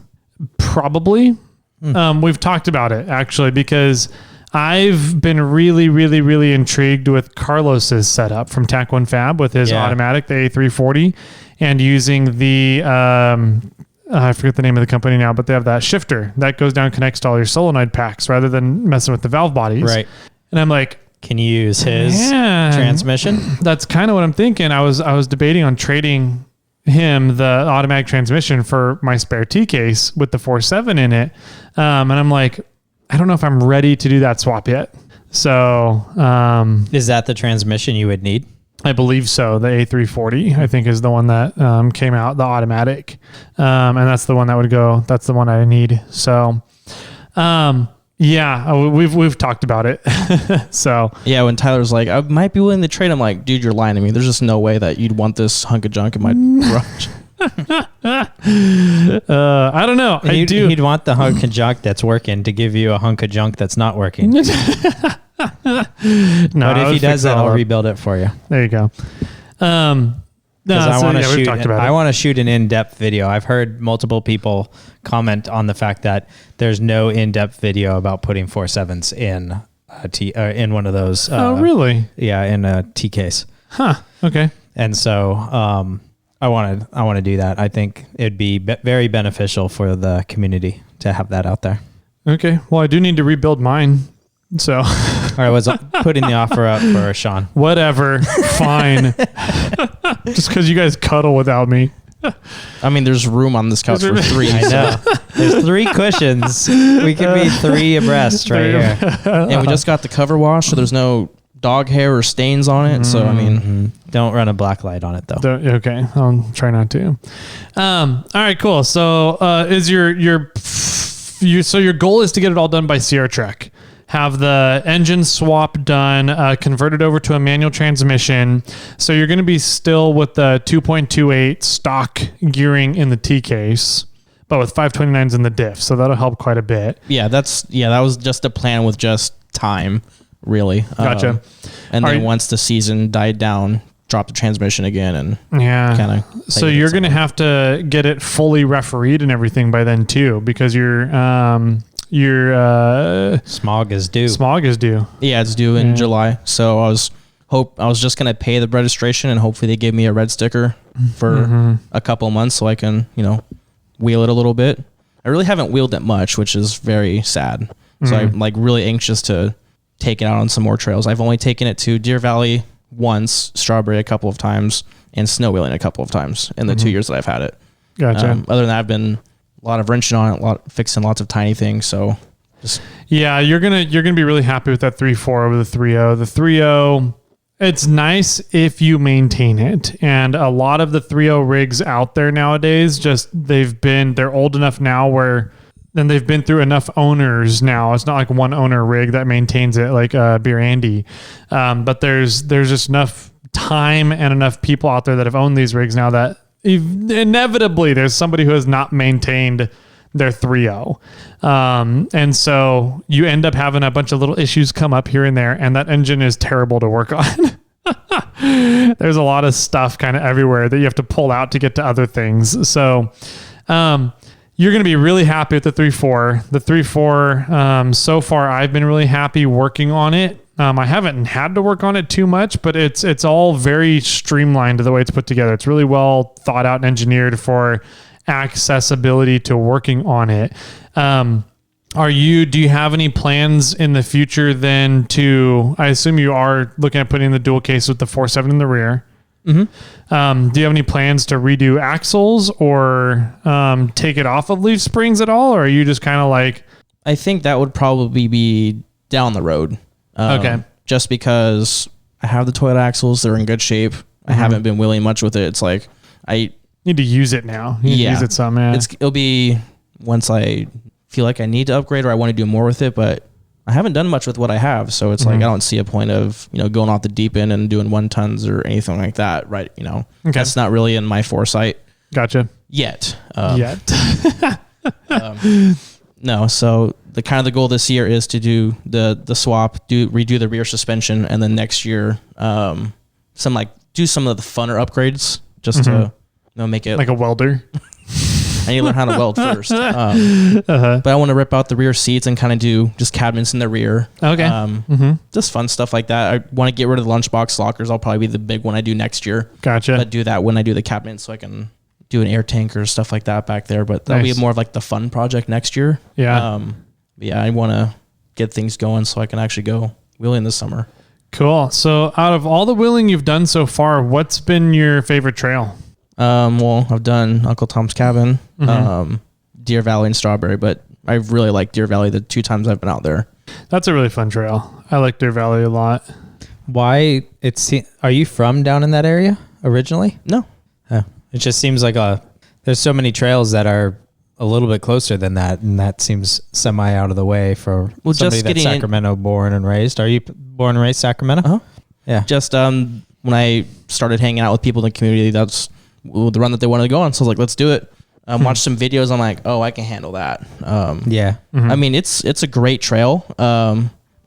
Probably. We've talked about it actually, because I've been really, really, really intrigued with Carlos's setup from Tac One Fab with his automatic, the A340, and using the, I forget the name of the company now, but they have that shifter that goes down, connects to all your solenoid packs rather than messing with the valve bodies. Right. And I'm like, Can you use his Man. transmission? That's kind of what I'm thinking. I was debating on trading him the automatic transmission for my spare T case with the 4.7 in it. And I'm like, I don't know if I'm ready to do that swap yet. So, Is that the transmission you would need? I believe so. The A340, I think, is the one that came out, the automatic. And that's the one that would go. That's the one I need. So, yeah, we've talked about it. So yeah, when Tyler's like, I might be willing to trade, I'm like, dude, you're lying to me. There's just no way that you'd want this hunk of junk in my garage. I don't know. He'd want the hunk of junk that's working to give you a hunk of junk that's not working. No, but if he does that, I'll rebuild it for you. There you go. No, I want to we've talked about it. I want to shoot an in-depth video. I've heard multiple people comment on the fact that there's no in-depth video about putting 4.7s in in one of those. Oh, really? Yeah, in a T case. Huh. Okay. And so I want to do that. I think it'd be very beneficial for the community to have that out there. Okay. Well, I do need to rebuild mine. So, all right, I was putting the offer up for Sean. Whatever. Fine. Just because you guys cuddle without me. I mean, there's room on this couch for 3. I know. There's 3 cushions. We could be 3 abreast right here. And we just got the cover wash, so there's no dog hair or stains on it. So, I mean, don't run a black light on it though. Okay. I'll try not to. All right, cool. So, is your goal is to get it all done by Sierra Trek. Have the engine swap done, converted over to a manual transmission. So you're going to be still with the 2.28 stock gearing in the T case, but with 529s in the diff. So that'll help quite a bit. Yeah, that was just a plan with just time, really. Gotcha. And then once the season died down, drop the transmission again and kind of. So you're going to have to get it fully refereed and everything by then too, because your smog is due. Yeah, it's due in July. So I was just gonna pay the registration and hopefully they give me a red sticker for a couple of months so I can wheel it a little bit. I really haven't wheeled it much, which is very sad. So I'm like really anxious to take it out on some more trails. I've only taken it to Deer Valley once, Strawberry a couple of times, and snow wheeling a couple of times in the 2 years that I've had it. Gotcha. Other than that, I've been a lot of wrenching on it, fixing lots of tiny things. So just you're gonna be really happy with that 3.4 over the 3.0. The 3.0, it's nice if you maintain it. And a lot of the 3.0 rigs out there nowadays, they're old enough now where then they've been through enough owners now. It's not like one owner rig that maintains it like Beer Andy. But there's just enough time and enough people out there that have owned these rigs now that inevitably there's somebody who has not maintained their 3.0. And so you end up having a bunch of little issues come up here and there, and that engine is terrible to work on. There's a lot of stuff kind of everywhere that you have to pull out to get to other things. So you're going to be really happy with the 3.4. The 3.4, so far I've been really happy working on it. I haven't had to work on it too much, but it's all very streamlined the way it's put together. It's really well thought out and engineered for accessibility to working on it. Do you have any plans in the future then I assume you are looking at putting the dual case with the 4.7 in the rear. Mm-hmm. Do you have any plans to redo axles or take it off of leaf springs at all? Or are you just kind of like... I think that would probably be down the road. Okay. Just because I have the Toyota axles, they're in good shape. I haven't been wheeling much with it. It's like I need to use it now. You need to use it some. Yeah. It'll be once I feel like I need to upgrade or I want to do more with it, but I haven't done much with what I have. So it's like, I don't see a point of, going off the deep end and doing 1 tons or anything like that. Right. Okay. That's not really in my foresight. Gotcha. Yet. No. So the kind of the goal this year is to do the swap, redo the rear suspension, and then next year, do some of the funner upgrades just to make it like a welder. I need to learn how to weld first. But I want to rip out the rear seats and kind of do just cabinets in the rear. Okay. Just fun stuff like that. I want to get rid of the lunchbox lockers. I'll probably be the big one I do next year. Gotcha. But do that when I do the cabinet so I can do an air tank or stuff like that back there. But that'll be more of like the fun project next year. Yeah. I want to get things going so I can actually go wheeling this summer. Cool. So out of all the wheeling you've done so far, what's been your favorite trail? Well, I've done Uncle Tom's Cabin, Deer Valley, and Strawberry, but I really like Deer Valley the 2 times I've been out there. That's a really fun trail. I like Deer Valley a lot. Why? Are you from down in that area originally? No. Oh, it just seems like there's so many trails that are a little bit closer than that, and that seems semi out of the way for somebody that's Sacramento born and raised. Are you born and raised Sacramento? Uh-huh. Yeah. Just when I started hanging out with people in the community, that's the run that they wanted to go on. So I was like, let's do it. Watched some videos. I'm like, oh, I can handle that. Yeah. I mean, it's a great trail.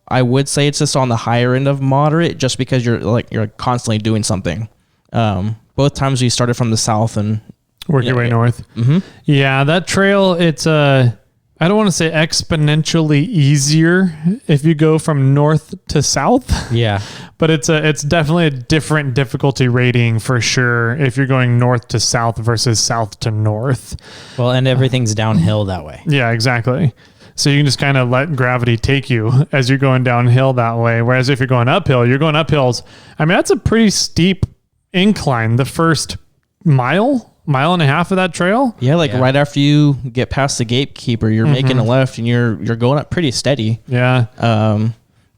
I would say it's just on the higher end of moderate, just because you're constantly doing something. Both times we started from the south and work your way north. Mm-hmm. Yeah, that trail, it's I don't want to say exponentially easier if you go from north to south. Yeah. But it's definitely a different difficulty rating for sure if you're going north to south versus south to north. Well, and everything's downhill that way. Yeah, exactly. So you can just kind of let gravity take you as you're going downhill that way. Whereas if you're going uphill, you're going up hills. I mean, that's a pretty steep incline the first mile and a half of that trail. Yeah, right after you get past the gatekeeper, you're making a left and you're going up pretty steady. Yeah.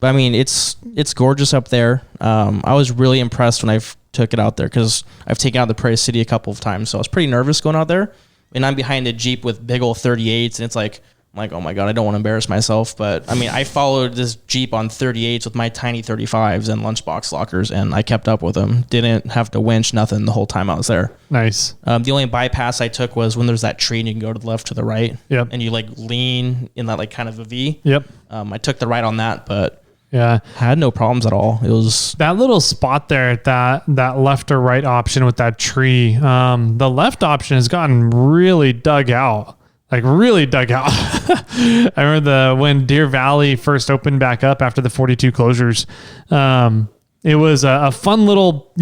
But I mean, it's gorgeous up there. I was really impressed when I took it out there because I've taken out the Prairie City a couple of times, so I was pretty nervous going out there. And I'm behind a Jeep with big old 38s, and it's like, I'm like, oh my God, I don't want to embarrass myself. But I mean, I followed this Jeep on 38s with my tiny 35s and lunchbox lockers, and I kept up with them. Didn't have to winch nothing the whole time I was there. Nice. The only bypass I took was when there's that tree and you can go to the left to the right. Yep. And you lean in that kind of a V. Yep. I took the right on that, but yeah, had no problems at all. It was that little spot there at that left or right option with that tree. The left option has gotten really dug out. Really dug out. I remember when Deer Valley first opened back up after the 42 closures. It was a fun little,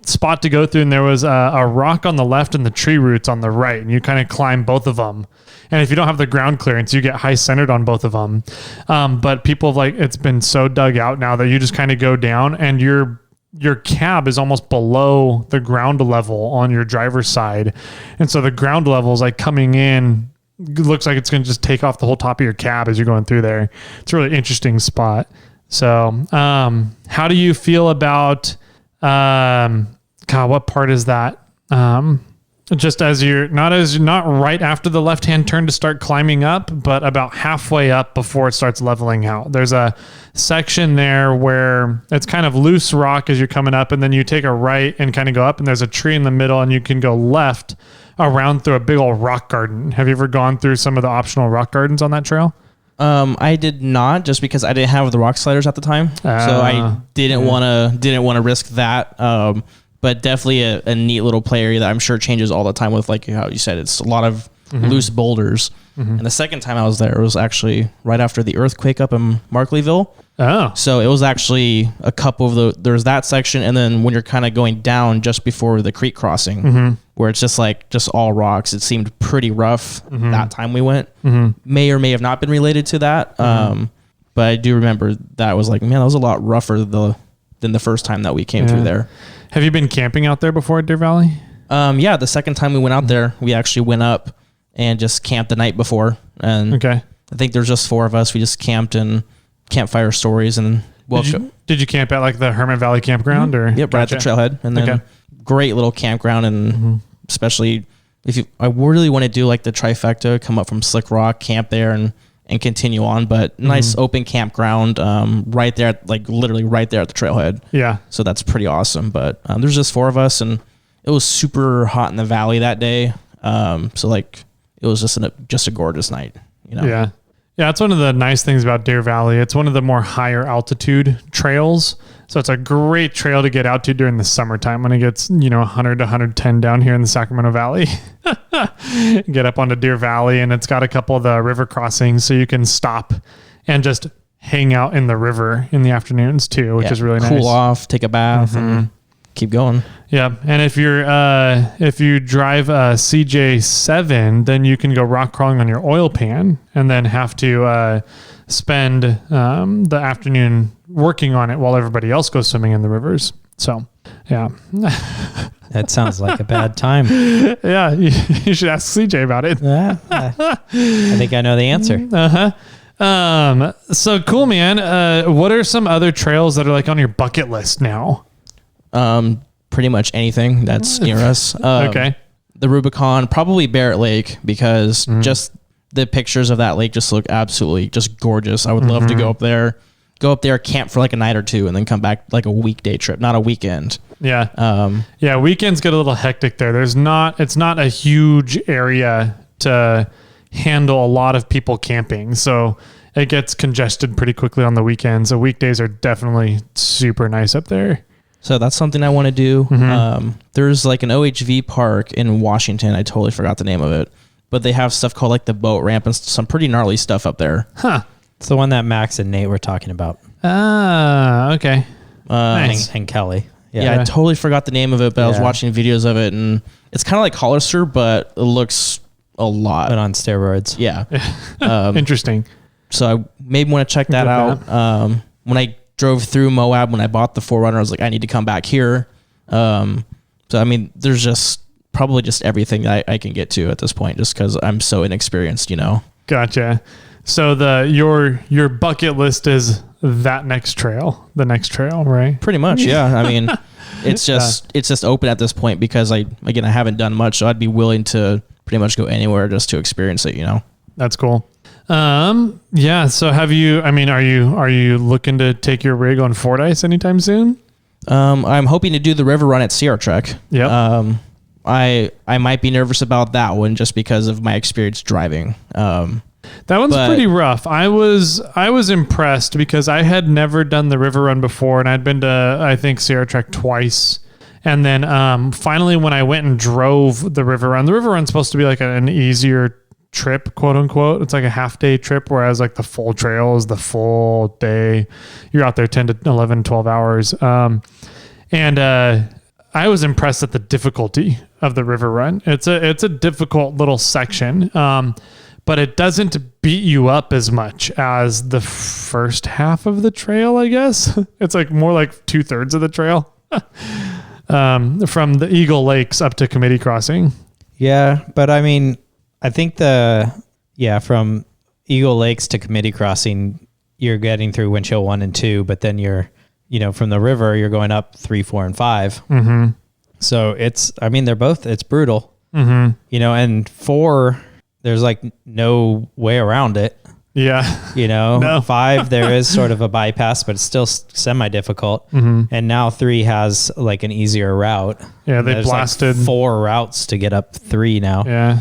spot to go through. And there was a rock on the left and the tree roots on the right. And you kind of climb both of them. And if you don't have the ground clearance, you get high centered on both of them. But people have it's been so dug out now that you just kind of go down and your cab is almost below the ground level on your driver's side. And so the ground level is coming in. Looks like it's going to just take off the whole top of your cab as you're going through there. It's a really interesting spot. So, how do you feel about, what part is that? Just as you're not right after the left-hand turn to start climbing up, but about halfway up before it starts leveling out. There's a section there where it's kind of loose rock as you're coming up, and then you take a right and kind of go up, and there's a tree in the middle, and you can go left around through a big old rock garden. Have you ever gone through some of the optional rock gardens on that trail? I did not, just because I didn't have the rock sliders at the time, so I didn't want to risk that. But definitely a neat little play area that I'm sure changes all the time with, how you said, it's a lot of loose boulders. And the second time I was there, it was actually right after the earthquake up in Markleyville. Oh. So it was actually a couple of there's that section, and then when you're kind of going down just before the creek crossing, where it's just all rocks. It seemed pretty rough that time we went. May or may have not been related to that. But I do remember that was man, that was a lot rougher than the first time that we came through there. Have you been camping out there before at Deer Valley? Yeah, the second time we went out there, we actually went up and just camped the night before. And I think there's just 4 of us. We just camped and campfire stories and Did you camp at the Hermit Valley campground or? Yep, right at the trailhead. And then great little campground, and especially if I really want to do the trifecta, come up from Slick Rock, camp there and continue on, but nice open campground right there, literally right there at the trailhead. Yeah. So that's pretty awesome. But there's just 4 of us, and it was super hot in the valley that day. So it was just a gorgeous night, Yeah. Yeah, it's one of the nice things about Deer Valley. It's one of the more higher altitude trails. So it's a great trail to get out to during the summertime when it gets, 100 to 110 down here in the Sacramento Valley. Get up onto Deer Valley, and it's got a couple of the river crossings, so you can stop and just hang out in the river in the afternoons too, which is really nice. Cool off, take a bath, and keep going. Yeah, and if you drive a CJ7, then you can go rock crawling on your oil pan, and then have to spend the afternoon working on it while everybody else goes swimming in the rivers. So, yeah. That sounds like a bad time. Yeah, you should ask CJ about it. I think I know the answer. So cool, man. What are some other trails that are like on your bucket list now? Pretty much anything that's near us. Okay. The Rubicon, probably Barrett Lake, because just the pictures of that lake just look absolutely just gorgeous. I would love to go up there, camp for like a night or two, and then come back like a weekday trip, not a weekend. Yeah. Yeah. Weekends get a little hectic there. It's not a huge area to handle a lot of people camping. So it gets congested pretty quickly on the weekends. So weekdays are definitely super nice up there. So that's something I want to do. There's like an OHV park in Washington. I totally forgot the name of it, but they have stuff called like the boat ramp and some pretty gnarly stuff up there. Huh. It's the one that Max and Nate were talking about. Ah, okay. Nice. And Kelly. Yeah, I totally forgot the name of it, but I was watching videos of it, and it's kind of like Hollister, but it looks a lot. But on steroids. Yeah. Interesting. So I maybe want to check that out. When I drove through Moab, when I bought the 4Runner, I was like, I need to come back here. So, I mean, there's just probably just everything that I can get to at this point, just because I'm so inexperienced, you know? Gotcha. So your bucket list is the next trail, right? Pretty much, yeah. I mean, it's just open at this point because I haven't done much, so I'd be willing to pretty much go anywhere just to experience it, you know? That's cool. Yeah. So are you looking to take your rig on Fordyce anytime soon? I'm hoping to do the river run at Sierra Trek. Yep. I might be nervous about that one just because of my experience driving. That one's pretty rough. I was impressed because I had never done the river run before, and I'd been to, I think, Sierra Trek twice. And then finally when I went and drove the river run's supposed to be like an easier trip, quote unquote. It's like a half day trip, whereas like the full trail is the full day. You're out there 10 to 11, 12 hours. And I was impressed at the difficulty of the river run. It's a difficult little section. But it doesn't beat you up as much as the first half of the trail, I guess. It's like more like 2/3 of the trail from the Eagle Lakes up to Committee Crossing. Yeah, but I mean, I think from Eagle Lakes to Committee Crossing, you're getting through Winch Hill 1 and 2, but then from the river, you're going up 3, 4, and 5. Mm-hmm. So it's brutal. Mm-hmm. And 4, there's like no way around it. Yeah. No. 5, there is sort of a bypass, but it's still semi-difficult. Mm-hmm. And now 3 has like an easier route. Yeah, they blasted like 4 routes to get up 3 now. Yeah.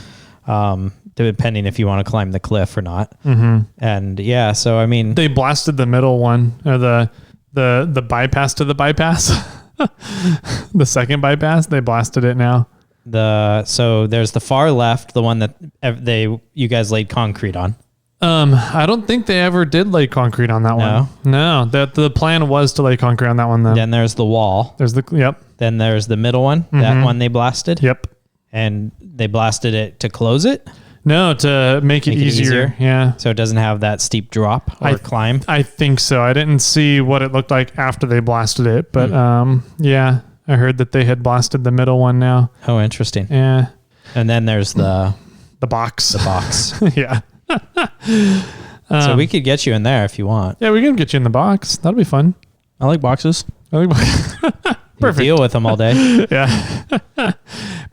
Depending if you want to climb the cliff or not. Mm-hmm. And yeah, so I mean, they blasted the middle one, or the bypass to the bypass. The second bypass, they blasted it now. So there's the far left, the one that you guys laid concrete on. I don't think they ever did lay concrete on that one. No. The plan was to lay concrete on that one though. Then there's the wall. Yep. Then there's the middle one. Mm-hmm. That one they blasted. Yep. And they blasted it to close it? No, to make it easier. Yeah. So it doesn't have that steep drop or climb? I think so. I didn't see what it looked like after they blasted it, but yeah, I heard that they had blasted the middle one now. Oh, interesting. Yeah. And then there's the box. The box. Yeah. So we could get you in there if you want. Yeah, we can get you in the box. That'll be fun. I like boxes. Perfect. You deal with them all day. Yeah.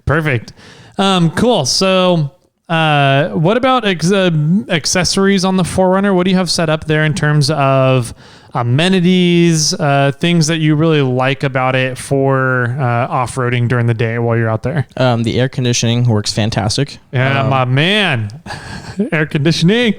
Perfect. Cool. So what about accessories on the 4Runner? What do you have set up there in terms of amenities, things that you really like about it for off-roading during the day while you're out there? The air conditioning works fantastic. Yeah, my man. Air conditioning.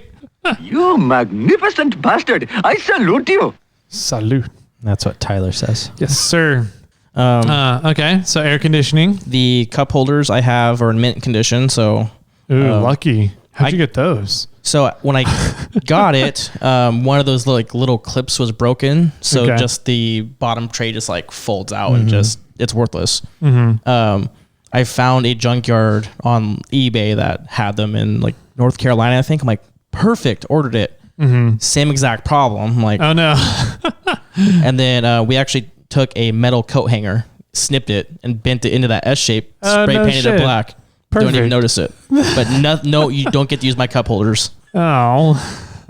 You magnificent bastard. I salute you. Salute. That's what Tyler says. Yes, sir. Okay, so air conditioning. The cup holders I have are in mint condition, so... Ooh, lucky. How'd you get those? So when I got it, one of those little clips was broken, so just the bottom tray just like folds out and just it's worthless. Mm-hmm. I found a junkyard on eBay that had them in like North Carolina, I think. I'm like, perfect. Ordered it. Same exact problem. Like, oh no. and then we actually took a metal coat hanger, snipped it, and bent it into that S shape, spray painted it black. Perfect. Don't even notice it. But no, you don't get to use my cup holders. Oh.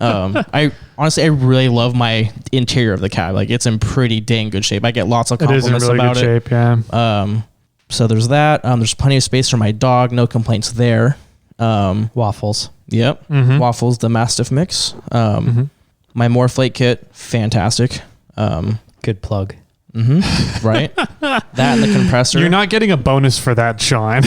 I honestly, I really love my interior of the cab. Like, it's in pretty dang good shape. I get lots of compliments it is in really about good shape, yeah. So there's that. There's plenty of space for my dog. No complaints there. Waffles. Yep. Waffles, the Mastiff mix. My MORRFlate kit, fantastic. Good plug. Right. That and the compressor. You're not getting a bonus for that, Sean.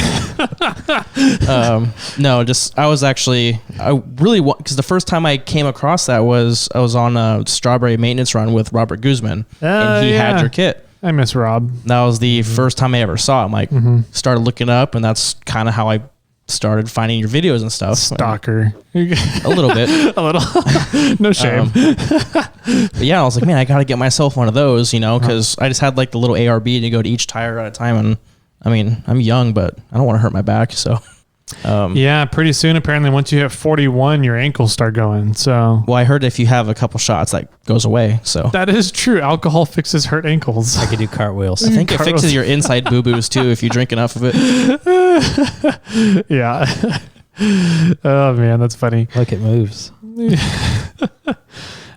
No, just I really want, because the first time I came across that was I was on a strawberry maintenance run with Robert Guzman, and he had your kit. I miss Rob. That was the first time I ever saw it. I'm like, started looking up, and that's kind of how I started finding your videos and stuff. Stalker. A little bit. A little. No shame. But yeah, I was like, man, I got to get myself one of those, because I just had like the little ARB to go to each tire at a time. And I mean, I'm young, but I don't want to hurt my back. So, yeah, pretty soon, apparently, once you hit 41, your ankles start going. So, well, I heard if you have a couple shots, that goes away. So that is true. Alcohol fixes hurt ankles. I could do cartwheels. I think it fixes your inside boo-boos too if you drink enough of it. Yeah. Oh man, that's funny. Look, it moves. All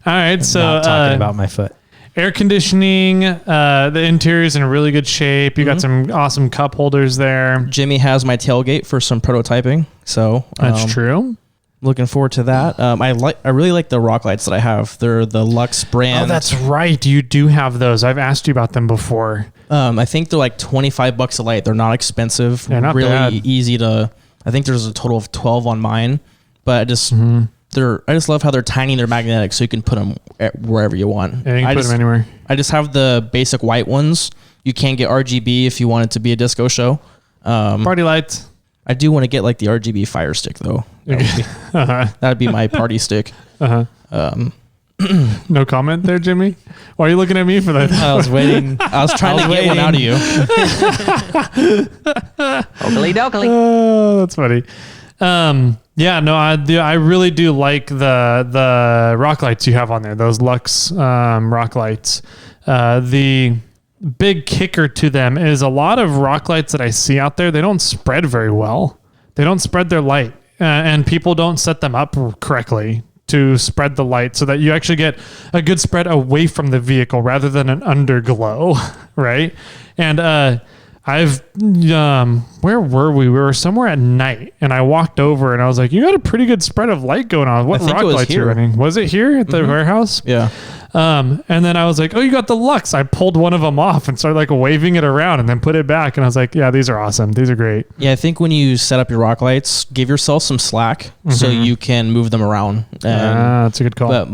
right, so Not talking about my foot. air conditioning, the interior's in really good shape. You got some awesome cup holders there. Jimmy has my tailgate for some prototyping, so That's true. looking forward to that. I really like the rock lights that I have. They're the Lux brand. Oh, that's right. You do have those. I've asked you about them before. I think they're like $25 a light. They're not expensive. They're not really bad. easy to. I think there's a total of 12 on mine, but I just love how they're tiny. They're magnetic, so you can put them wherever you want. Yeah, you can put them anywhere. I just have the basic white ones. You can get RGB if you want it to be a disco show. Party lights. I do want to get like the RGB fire stick though. That'd be my party stick. No comment there, Jimmy. Why are you looking at me for that? I was waiting. I was trying to get one out of you. Oakley dokley. Oh, that's funny. Yeah, no, I really do like the rock lights you have on there. Those Lux rock lights. The big kicker to them is a lot of rock lights that I see out there, they don't spread very well. They don't spread their light, and people don't set them up correctly to spread the light so that you actually get a good spread away from the vehicle rather than an underglow, right? And where were we? We were somewhere at night, and I walked over and I was like, you got a pretty good spread of light going on. What rock lights you running? Was it here at the warehouse? Yeah. And then I was like, oh, you got the Lux. I pulled one of them off and started like waving it around and then put it back. And I was like, yeah, these are awesome. These are great. Yeah, I think when you set up your rock lights, give yourself some slack so you can move them around. That's a good call. But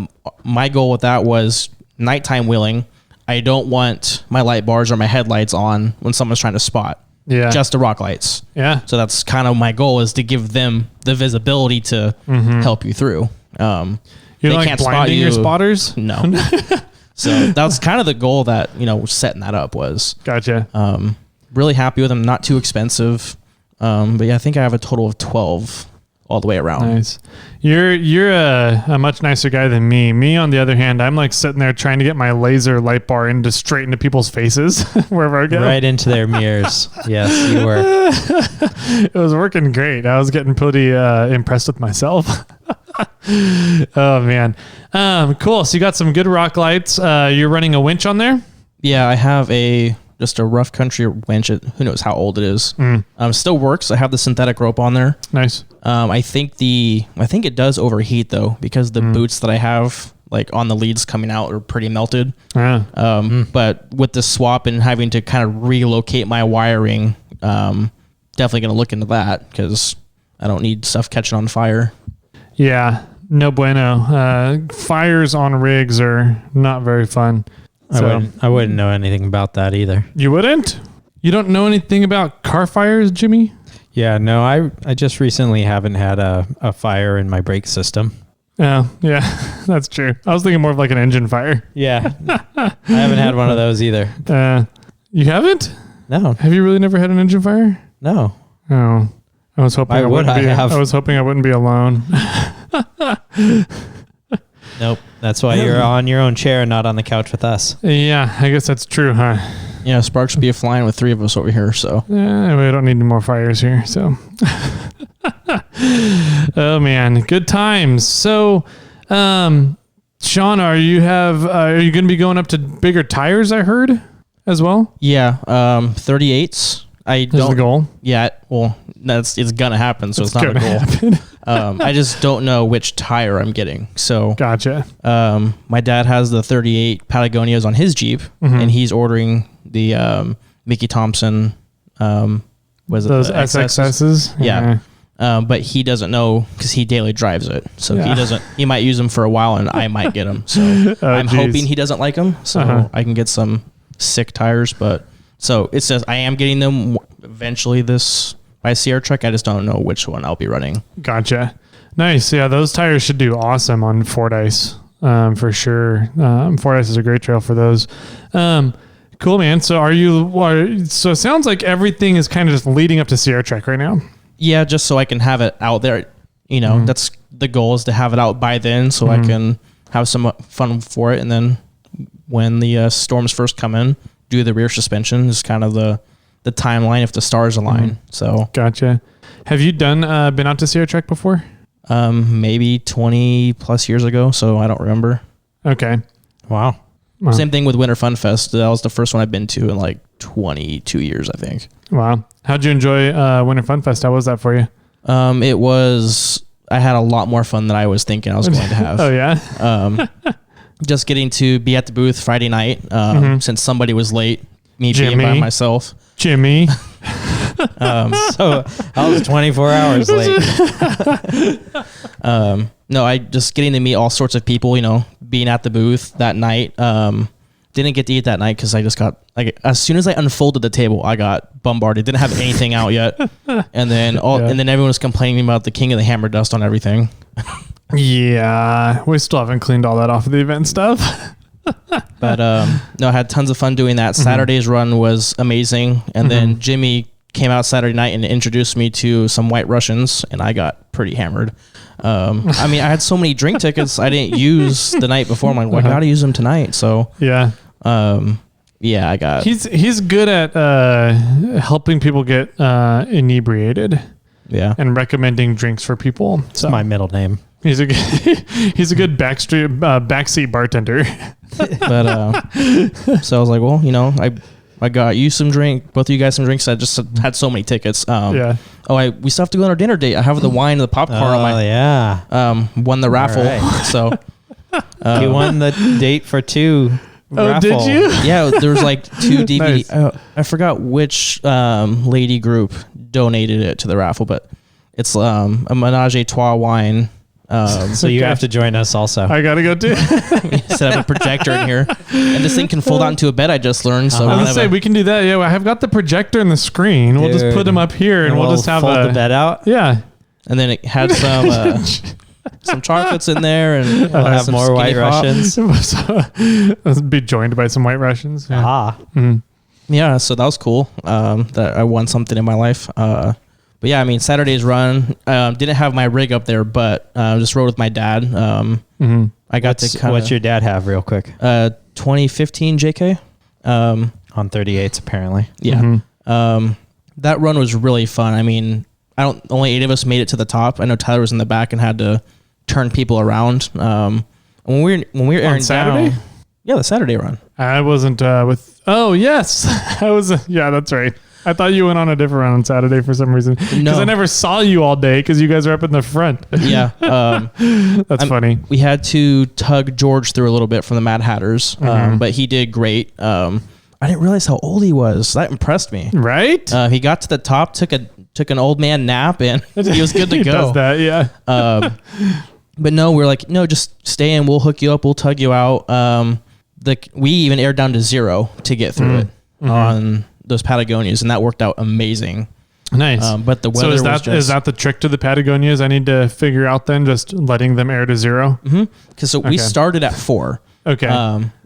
my goal with that was nighttime wheeling. I don't want my light bars or my headlights on when someone's trying to spot. Yeah. Just the rock lights. Yeah. So that's kind of my goal, is to give them the visibility to help you through. You they like can't spot blinding you. your spotters? No. So that was kind of the goal that, setting that up was. Gotcha. Really happy with them. Not too expensive. But yeah, I think I have a total of 12 all the way around. Nice. You're a much nicer guy than me. Me, on the other hand, I'm like sitting there trying to get my laser light bar straight into people's faces wherever I go. Right into their mirrors. Yes, you were. It was working great. I was getting pretty impressed with myself. Oh man. Cool. So you got some good rock lights. You're running a winch on there? Yeah, I have just a rough country winch. Who knows how old it is. Still works. I have the synthetic rope on there. Nice. I think it does overheat though, because the boots that I have like on the leads coming out are pretty melted. Yeah. But with the swap and having to kind of relocate my wiring, definitely going to look into that, because I don't need stuff catching on fire. Yeah. No bueno. Fires on rigs are not very fun. I wouldn't know anything about that either. You wouldn't? You don't know anything about car fires, Jimmy? Yeah, no, I just recently haven't had a fire in my brake system. Oh, yeah, that's true. I was thinking more of like an engine fire. Yeah, I haven't had one of those either. You haven't? No. Have you really never had an engine fire? No. Oh, I was hoping I wouldn't be alone. Nope. That's why you're on your own chair, not on the couch with us. Yeah, I guess that's true, huh? Yeah, sparks should be flying with 3 of us over here. So We don't need any more fires here. So, oh man, good times. So, Sean, are you going to be going up to bigger tires? I heard as well. yeah, 38s. I Is don't. the goal? Yeah, well, it's gonna happen, so it's not a goal. I just don't know which tire I'm getting. So, Gotcha. my dad has the 38 Patagonias on his Jeep, and he's ordering the Mickey Thompson. Was it Those the SXSs? Yeah. But he doesn't know because he daily drives it, so he doesn't. He might use them for a while, and I might get them. So I'm hoping he doesn't like them, so I can get some sick tires. But so it says I am getting them eventually this by Sierra Trek. I just don't know which one I'll be running. Gotcha. Nice. Yeah, those tires should do awesome on Fordyce for sure. Fordyce is a great trail for those. Cool, man. So so it sounds like everything is kind of just leading up to Sierra Trek right now. Yeah, just so I can have it out there. You know, that's the goal, is to have it out by then, so I can have some fun for it. And then when the storms first come in, do the rear suspension is kind of the timeline if the stars align. So Gotcha. Have you been out to Sierra Trek before? maybe 20 plus years ago, so I don't remember. Okay. Wow. Same thing with Winter Fun Fest. That was the first one I've been to in like 22 years, I think. Wow. How'd you enjoy Winter Fun Fest? How was that for you? I had a lot more fun than I was thinking I was going to have. Oh, yeah? Just getting to be at the booth Friday night, since somebody was late, me being by myself. Jimmy. So I was 24 hours late. No, I just getting to meet all sorts of people, you know, being at the booth that night. Didn't get to eat that night because I just got, like, as soon as I unfolded the table, I got bombarded. Didn't have anything out yet. And then everyone was complaining about the King of the Hammer dust on everything. Yeah. We still haven't cleaned all that off of the event stuff. But no, I had tons of fun doing that. Saturday's run was amazing. And then Jimmy came out Saturday night and introduced me to some White Russians, and I got pretty hammered. I mean, I had so many drink tickets I didn't use the night before. I'm like, well, I got to use them tonight. So Yeah. yeah, I got. He's good at helping people get inebriated Yeah. and recommending drinks for people. It's my middle name. He's a good backseat bartender. But so I was like, well, you know, I got you some drink, both of you guys some drinks. I just had so many tickets. Yeah. Oh, we still have to go on our dinner date. I have the wine and the popcorn on my. Yeah. Won the raffle. Right. So You won the date for 2 raffle. Did you? yeah, there was like 2 DVD. Nice. I forgot which lady group donated it to the raffle, but it's a Menage a Trois wine. So you have to join us also. I gotta go too. Set up a projector in here, and this thing can fold out into a bed. I just learned. So I was gonna say we can do that. Yeah, I have got the projector and the screen. We'll just put them up here, and we'll just have fold the bed out. Yeah. and then it had some chocolates in there, and We'll have some more White Skinny Pop. So, let's be joined by some White Russians. Yeah. Ah. Yeah, so that was cool. That I won something in my life. But yeah, I mean, Saturday's run, didn't have my rig up there, but just rode with my dad. I got to kind of... What's your dad have real quick? 2015 JK. On 38s, apparently. Yeah. That run was really fun. I mean, only 8 of us made it to the top. I know Tyler was in the back and had to turn people around. When we were airing Saturday? down... Yeah, the Saturday run. I wasn't with... Oh, yes. I was... yeah, that's right. I thought you went on a different run on Saturday for some reason. Because I never saw you all day because you guys are up in the front. Yeah. That's funny. We had to tug George through a little bit from the Mad Hatters, but he did great. I didn't realize how old he was. That impressed me. Right? He got to the top, took an old man nap, and he was good to He go. does that, yeah. But no, we're like, no, just stay in. We'll hook you up. We'll tug you out. We even aired down to 0 to get through it on those Patagonias, and that worked out amazing. Nice. But the weather is that the trick to the Patagonias I need to figure out then, just letting them air to 0? Because we started at 4. Okay.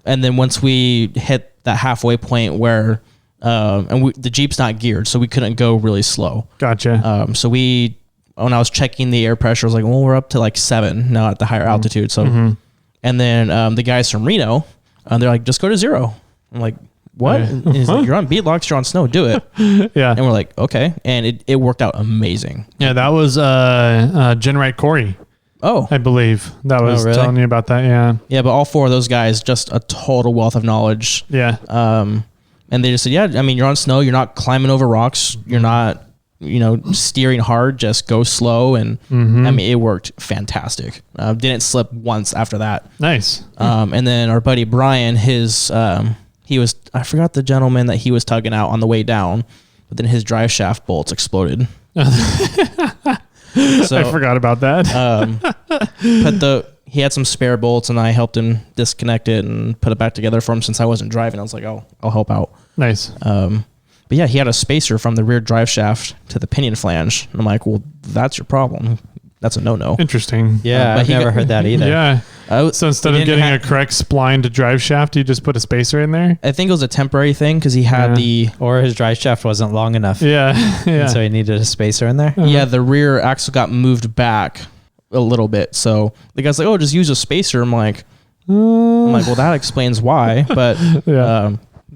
And then once we hit that halfway point where the Jeep's not geared, so we couldn't go really slow. Gotcha. So when I was checking the air pressure, I was like, well, we're up to like 7 now at the higher altitude. So And then the guys from Reno, they're like, just go to 0. I'm like, what? And he's like, you're on beadlocks, you're on snow, do it. Yeah. And we're like, okay. And it worked out amazing. Yeah, that was Genrite Corey, Oh. I believe. That was really? telling you about that, yeah. Yeah, but all 4 of those guys, just a total wealth of knowledge. Yeah. And they just said, yeah, I mean, you're on snow, you're not climbing over rocks, you're not, steering hard, just go slow. And I mean, it worked fantastic. Didn't slip once after that. Nice. And then our buddy Brian, I forgot the gentleman that he was tugging out on the way down, but then his drive shaft bolts exploded. So, I forgot about that. he had some spare bolts, and I helped him disconnect it and put it back together for him since I wasn't driving. I was like, I'll help out. Nice. But yeah, he had a spacer from the rear drive shaft to the pinion flange. And I'm like, well, that's your problem. That's a no-no. Interesting. Yeah, but I've never heard that either. Yeah. So instead of getting a didn't correct spline to drive shaft, you just put a spacer in there? I think it was a temporary thing because he had Or his drive shaft wasn't long enough. Yeah. Yeah. And so he needed a spacer in there. the rear axle got moved back a little bit. So the guy's like, oh, just use a spacer. I'm like, well, that explains why. But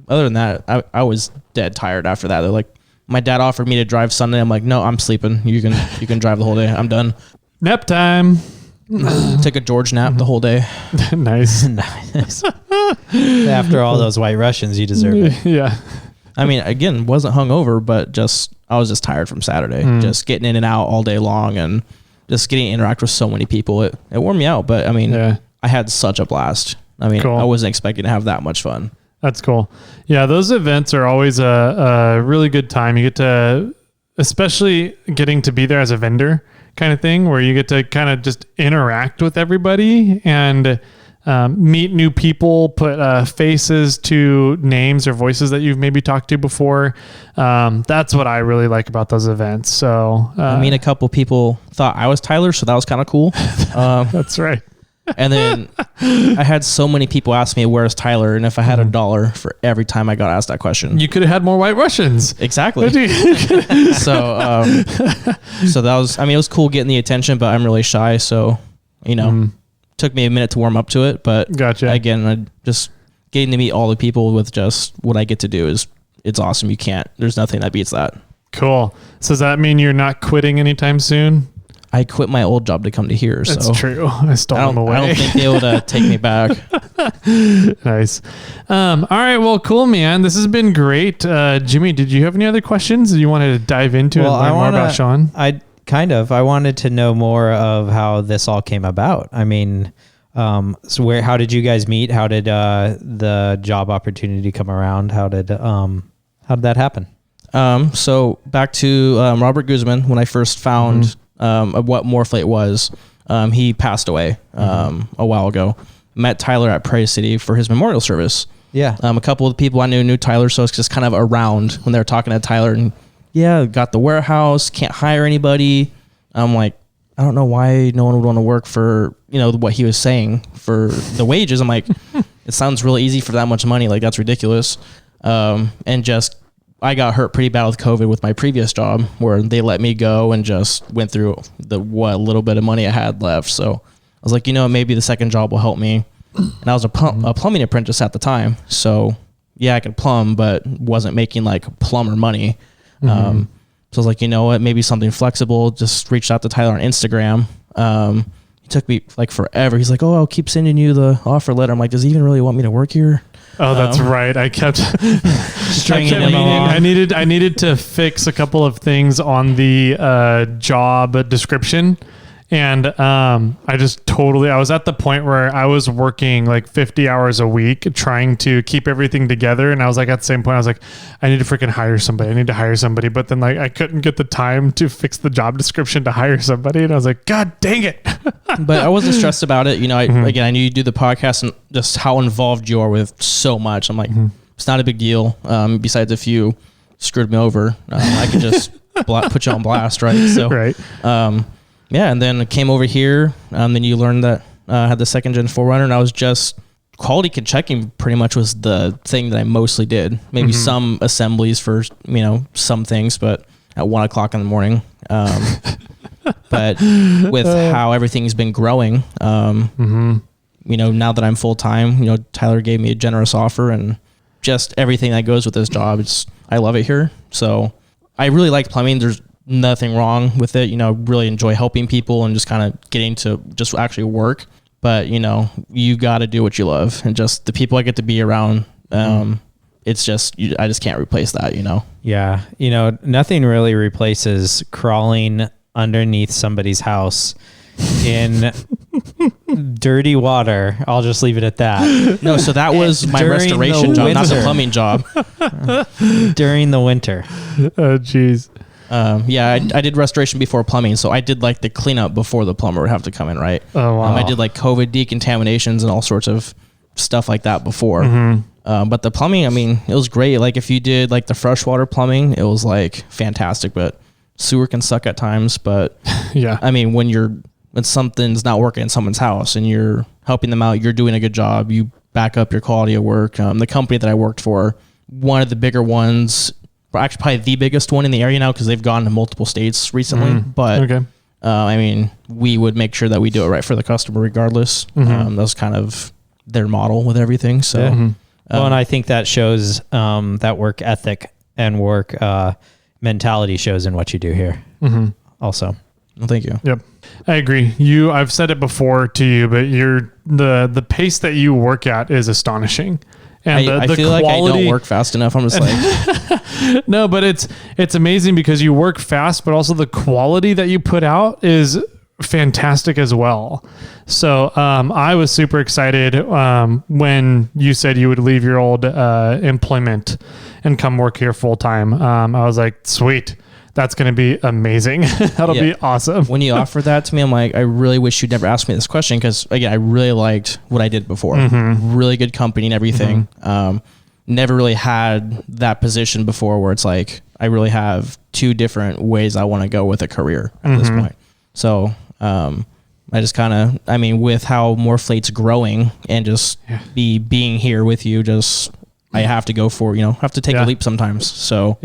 other than that, I was dead tired after that. They're like, my dad offered me to drive Sunday. I'm like, no, I'm sleeping. You can drive the whole day. I'm done. Nap time. Take a George nap the whole day. Nice. Nice. After all those White Russians, you deserve it. Yeah. I mean, again, wasn't hungover, but I was just tired from Saturday. Just getting in and out all day long and just getting to interact with so many people. It wore me out, but I mean, I had such a blast. I mean, Cool. I wasn't expecting to have that much fun. That's cool. Yeah, those events are always a really good time. You get to, especially getting to be there as a vendor kind of thing, where you get to kind of just interact with everybody and meet new people, put faces to names or voices that you've maybe talked to before. That's what I really like about those events. So I mean, a couple people thought I was Tyler, so that was kind of cool. That's right. And then I had so many people ask me, where's Tyler? And if I had $1 for every time I got asked that question. You could have had more White Russians. Exactly. So that was, I mean, it was cool getting the attention, but I'm really shy. So, took me a minute to warm up to it. But Gotcha. Again, I just getting to meet all the people with just what I get to do it's awesome. There's nothing that beats that. Cool. So does that mean you're not quitting anytime soon? I quit my old job to come to here. That's so true. I stole them away. I don't think they would take me back. Nice. All right. Well, cool, man. This has been great. Jimmy, did you have any other questions you wanted to dive into and learn more about Sean? I wanted to know more of how this all came about. I mean, how did you guys meet? How did the job opportunity come around? How did that happen? So back to Robert Guzman, when I first found what MORRFlate was, he passed away a while ago. Met Tyler at Prairie City for his memorial service. Yeah. A couple of the people I knew Tyler, so it's just kind of around when they were talking to Tyler, and got the warehouse, can't hire anybody. I'm like, I don't know why no one would want to work for, what he was saying for the wages. I'm like, it sounds really easy for that much money. Like, that's ridiculous. And just, I got hurt pretty bad with COVID with my previous job, where they let me go and just went through what little bit of money I had left. So I was like, maybe the second job will help me. And I was a plumbing apprentice at the time. So I could plumb, but wasn't making like plumber money. So I was like, you know what, maybe something flexible. Just reached out to Tyler on Instagram. It took me like forever. He's like, oh, I'll keep sending you the offer letter. I'm like, does he even really want me to work here? Oh, that's right. I kept I needed to fix a couple of things on the job description. And I was at the point where I was working like 50 hours a week trying to keep everything together. And I was like, at the same point, I was like, I need to freaking hire somebody. I need to hire somebody. But then like, I couldn't get the time to fix the job description to hire somebody. And I was like, God dang it. But I wasn't stressed about it. Again, I knew you do the podcast and just how involved you are with so much. I'm like, it's not a big deal. Besides if you screwed me over, I could just put you on blast. Right. So, right. And then I came over here. Then you learned that I had the second gen 4Runner, and I was just quality checking. Pretty much was the thing that I mostly did. Maybe some assemblies for some things, but at 1 o'clock in the morning. But with how everything's been growing, now that I'm full time, Tyler gave me a generous offer, and just everything that goes with this job. I love it here. So I really like plumbing. There's nothing wrong with it. Really enjoy helping people and just kind of getting to just actually work. But, you got to do what you love, and just the people I get to be around. It's just, I just can't replace that, Yeah. Nothing really replaces crawling underneath somebody's house in dirty water. I'll just leave it at that. No, so that was my During restoration the job, not the winter. plumbing job. During the winter. Oh, jeez. Yeah, I did restoration before plumbing, so I did like the cleanup before the plumber would have to come in, right? Oh, wow. I did like COVID decontaminations and all sorts of stuff like that before. But the plumbing, it was great. Like if you did like the freshwater plumbing, it was like fantastic, but sewer can suck at times. But Yeah. when something's not working in someone's house and you're helping them out, you're doing a good job, you back up your quality of work. The company that I worked for, one of the bigger ones, actually probably the biggest one in the area now because they've gone to multiple states recently. But Okay. we would make sure that we do it right for the customer regardless. That was kind of their model with everything. So, Well, and I think that shows that work ethic and work mentality shows in what you do here. Also. well, thank you. Yep. I agree. I've said it before to you, but the pace that you work at is astonishing. And I the feel like I don't work fast enough. I'm just like, no, but it's amazing because you work fast, but also the quality that you put out is fantastic as well. So I was super excited when you said you would leave your old employment and come work here full time. I was like, sweet. That's going to be amazing. That'll be awesome. when you offered that to me, I'm like, I really wish you'd never asked me this question because, again, I really liked what I did before. Really good company and everything. Never really had that position before where it's like, I really have two different ways I want to go with a career at this point. So I just kind of, with how MORRFlate's growing and just being here with you, I have to go for, have to take a leap sometimes. So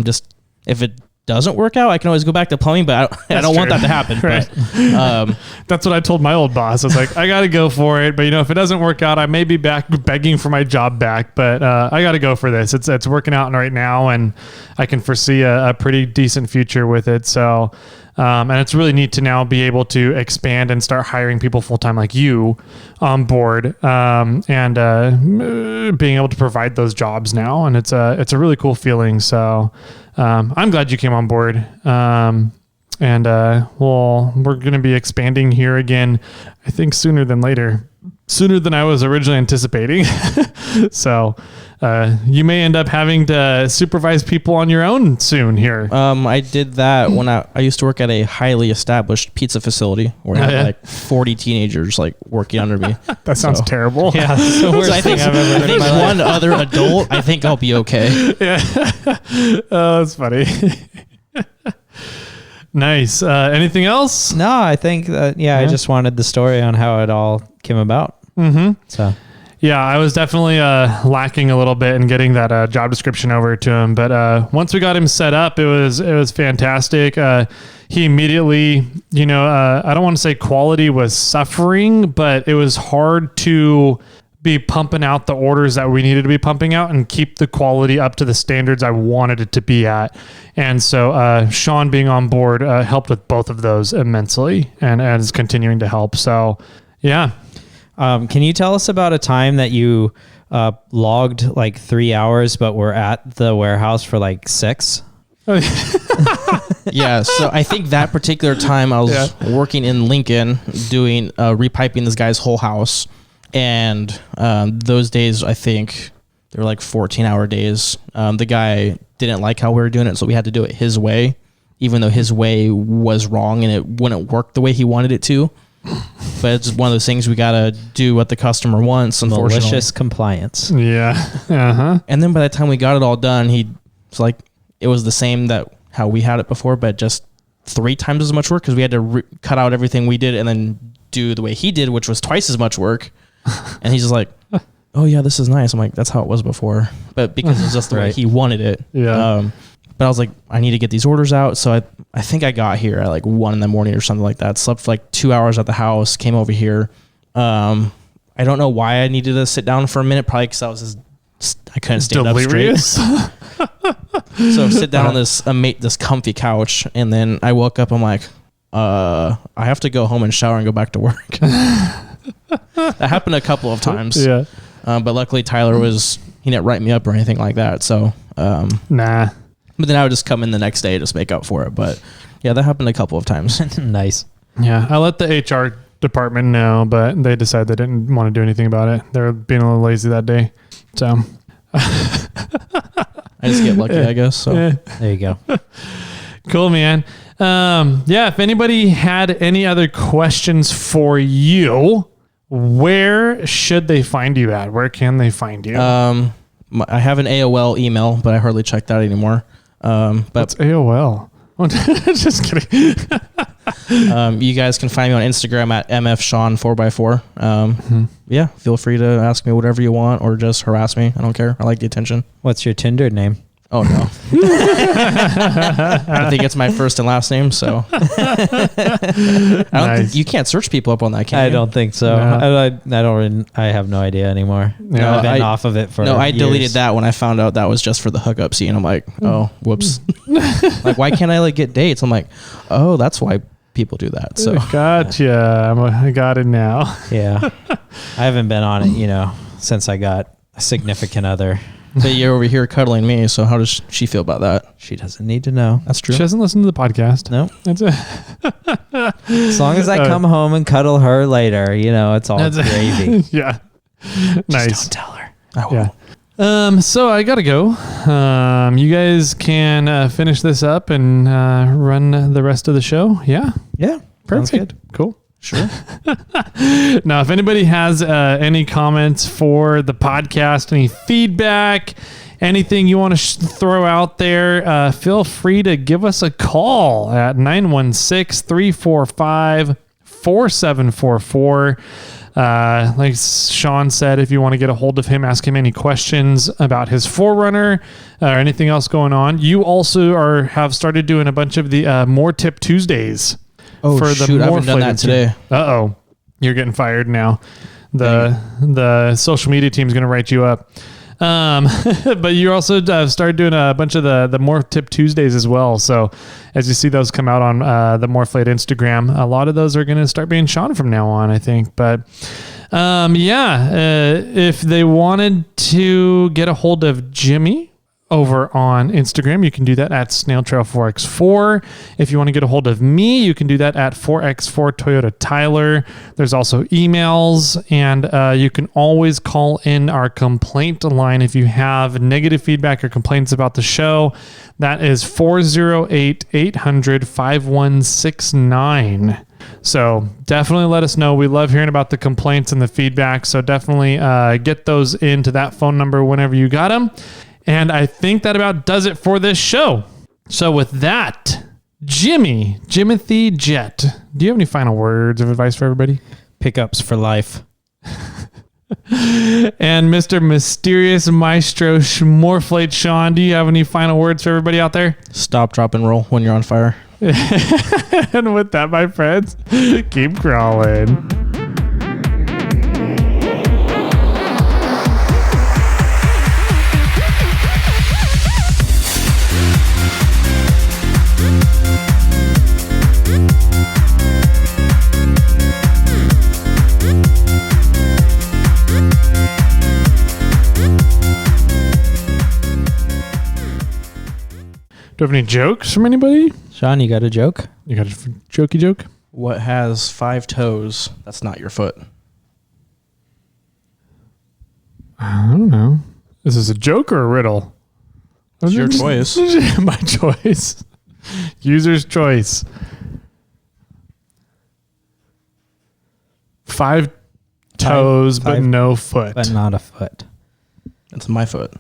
just, if it doesn't work out, I can always go back to plumbing, but I don't want that to happen. Right. But, that's what I told my old boss. I was like, I got to go for it. But if it doesn't work out, I may be back begging for my job back, but I got to go for this. It's working out right now, and I can foresee a pretty decent future with it. So, and it's really neat to now be able to expand and start hiring people full-time like you on board, and being able to provide those jobs now. And it's a really cool feeling. So, I'm glad you came on board. And we're going to be expanding here again, I think sooner than later, sooner than I was originally anticipating. So, you may end up having to supervise people on your own soon here. I did that when I used to work at a highly established pizza facility where I had like 40 teenagers like working under me. That sounds terrible. Yeah, that's the worst I thing think, I've ever heard in my life. one other adult, I think I'll be okay. Yeah. Oh, that's funny. Nice. Anything else? No, I think that, I just wanted the story on how it all came about. So, Yeah, I was definitely lacking a little bit in getting that job description over to him. But once we got him set up, it was fantastic. He immediately, I don't want to say quality was suffering, but it was hard to be pumping out the orders that we needed to be pumping out and keep the quality up to the standards I wanted it to be at. And so Sean being on board helped with both of those immensely, and is continuing to help. So, yeah. can you tell us about a time that you logged like 3 hours, but were at the warehouse for like 6? Yeah, so I think that particular time I was working in Lincoln doing repiping this guy's whole house, and those days I think they were like 14-hour days. The guy didn't like how we were doing it, so we had to do it his way, even though his way was wrong and it wouldn't work the way he wanted it to. But it's one of those things we gotta do what the customer wants. Unfortunately, Malicious compliance. Yeah. And then by the time we got it all done, he was like, it was the same that how we had it before, but just 3 times as much work because we had to cut out everything we did and then do the way he did, which was twice as much work. And he's just like, "Oh yeah, this is nice." I'm like, "That's how it was before," but because it's just the way he wanted it. Yeah. But I was like, I need to get these orders out. So I think I got here at like 1 a.m. or something like that. Slept for like 2 hours at the house, came over here, I don't know why I needed to sit down for a minute. Probably because I couldn't stand Delirious? up straight. So sit down on this comfy couch, and then I woke up. I'm like, I have to go home and shower and go back to work. That happened a couple of times. Yeah. But luckily Tyler he didn't write me up or anything like that. So Nah. But then I would just come in the next day to just make up for it. But yeah, that happened a couple of times. Nice. Yeah, I let the HR department know, but they decided they didn't want to do anything about it. They were being a little lazy that day. So I just get lucky, I guess. So yeah. There you go. Cool, man. Yeah, if anybody had any other questions for you, where should they find you at? Where can they find you? I have an AOL email, but I hardly check that anymore. But What's AOL? Just kidding. You guys can find me on Instagram at MFSean 4x4. Yeah, feel free to ask me whatever you want or just harass me. I don't care. I like the attention. What's your Tinder name? Oh, no. I think it's my first and last name, so. You can't search people up on that, can you? I don't think so. No. I have no idea anymore. Yeah, I've been off of it for I years. deleted that when I found out that was just for the hookup scene. I'm like, oh, whoops. Like, why can't I get dates? I'm like, oh, that's why people do that. So Gotcha. I got it now. Yeah. I haven't been on it, since I got a significant other. But you're over here cuddling me, so how does she feel about that? She doesn't need to know. That's true. She doesn't listen to the podcast. No. That's As long as I come home and cuddle her later, it's all gravy. Yeah. Nice. Just don't tell her. I will. Yeah. So I gotta go. You guys can finish this up and run the rest of the show. Yeah. Yeah. Sounds Perfect. good. Cool. Sure. Now, if anybody has any comments for the podcast, any feedback, anything you want to throw out there, feel free to give us a call at 916-345-4744. Like Sean said, if you want to get a hold of him, ask him any questions about his Forerunner or anything else going on. You also have started doing a bunch of the More Tip Tuesdays. Oh, for shoot, I haven't done that today. Uh-oh. You're getting fired now. The social media team's going to write you up. But you also started doing a bunch of the More Tip Tuesdays as well. So as you see those come out on the MORRFlate Instagram, a lot of those are going to start being Sean from now on, I think. But if they wanted to get a hold of Jimmy over on Instagram, you can do that at snailtrail4x4. If you want to get a hold of me, you can do that at 4x4 Toyota Tyler. There's also emails, and you can always call in our complaint line if you have negative feedback or complaints about the show. That is 408-800-5169. So definitely let us know. We love hearing about the complaints and the feedback. So definitely get those into that phone number whenever you got them. And I think that about does it for this show. So with that, Jimothy Jet, do you have any final words of advice for everybody? Pickups for life. And Mr. Mysterious Maestro MORRFlate Sean, do you have any final words for everybody out there? Stop, drop, and roll when you're on fire. And with that, my friends, keep crawling. Do you have any jokes from anybody? Sean, you got a joke? You got a jokey joke? What has 5 toes? That's not your foot. I don't know. Is this a joke or a riddle? It's your choice. My choice. User's choice. 5 toes, but five, no foot. But not a foot. It's my foot.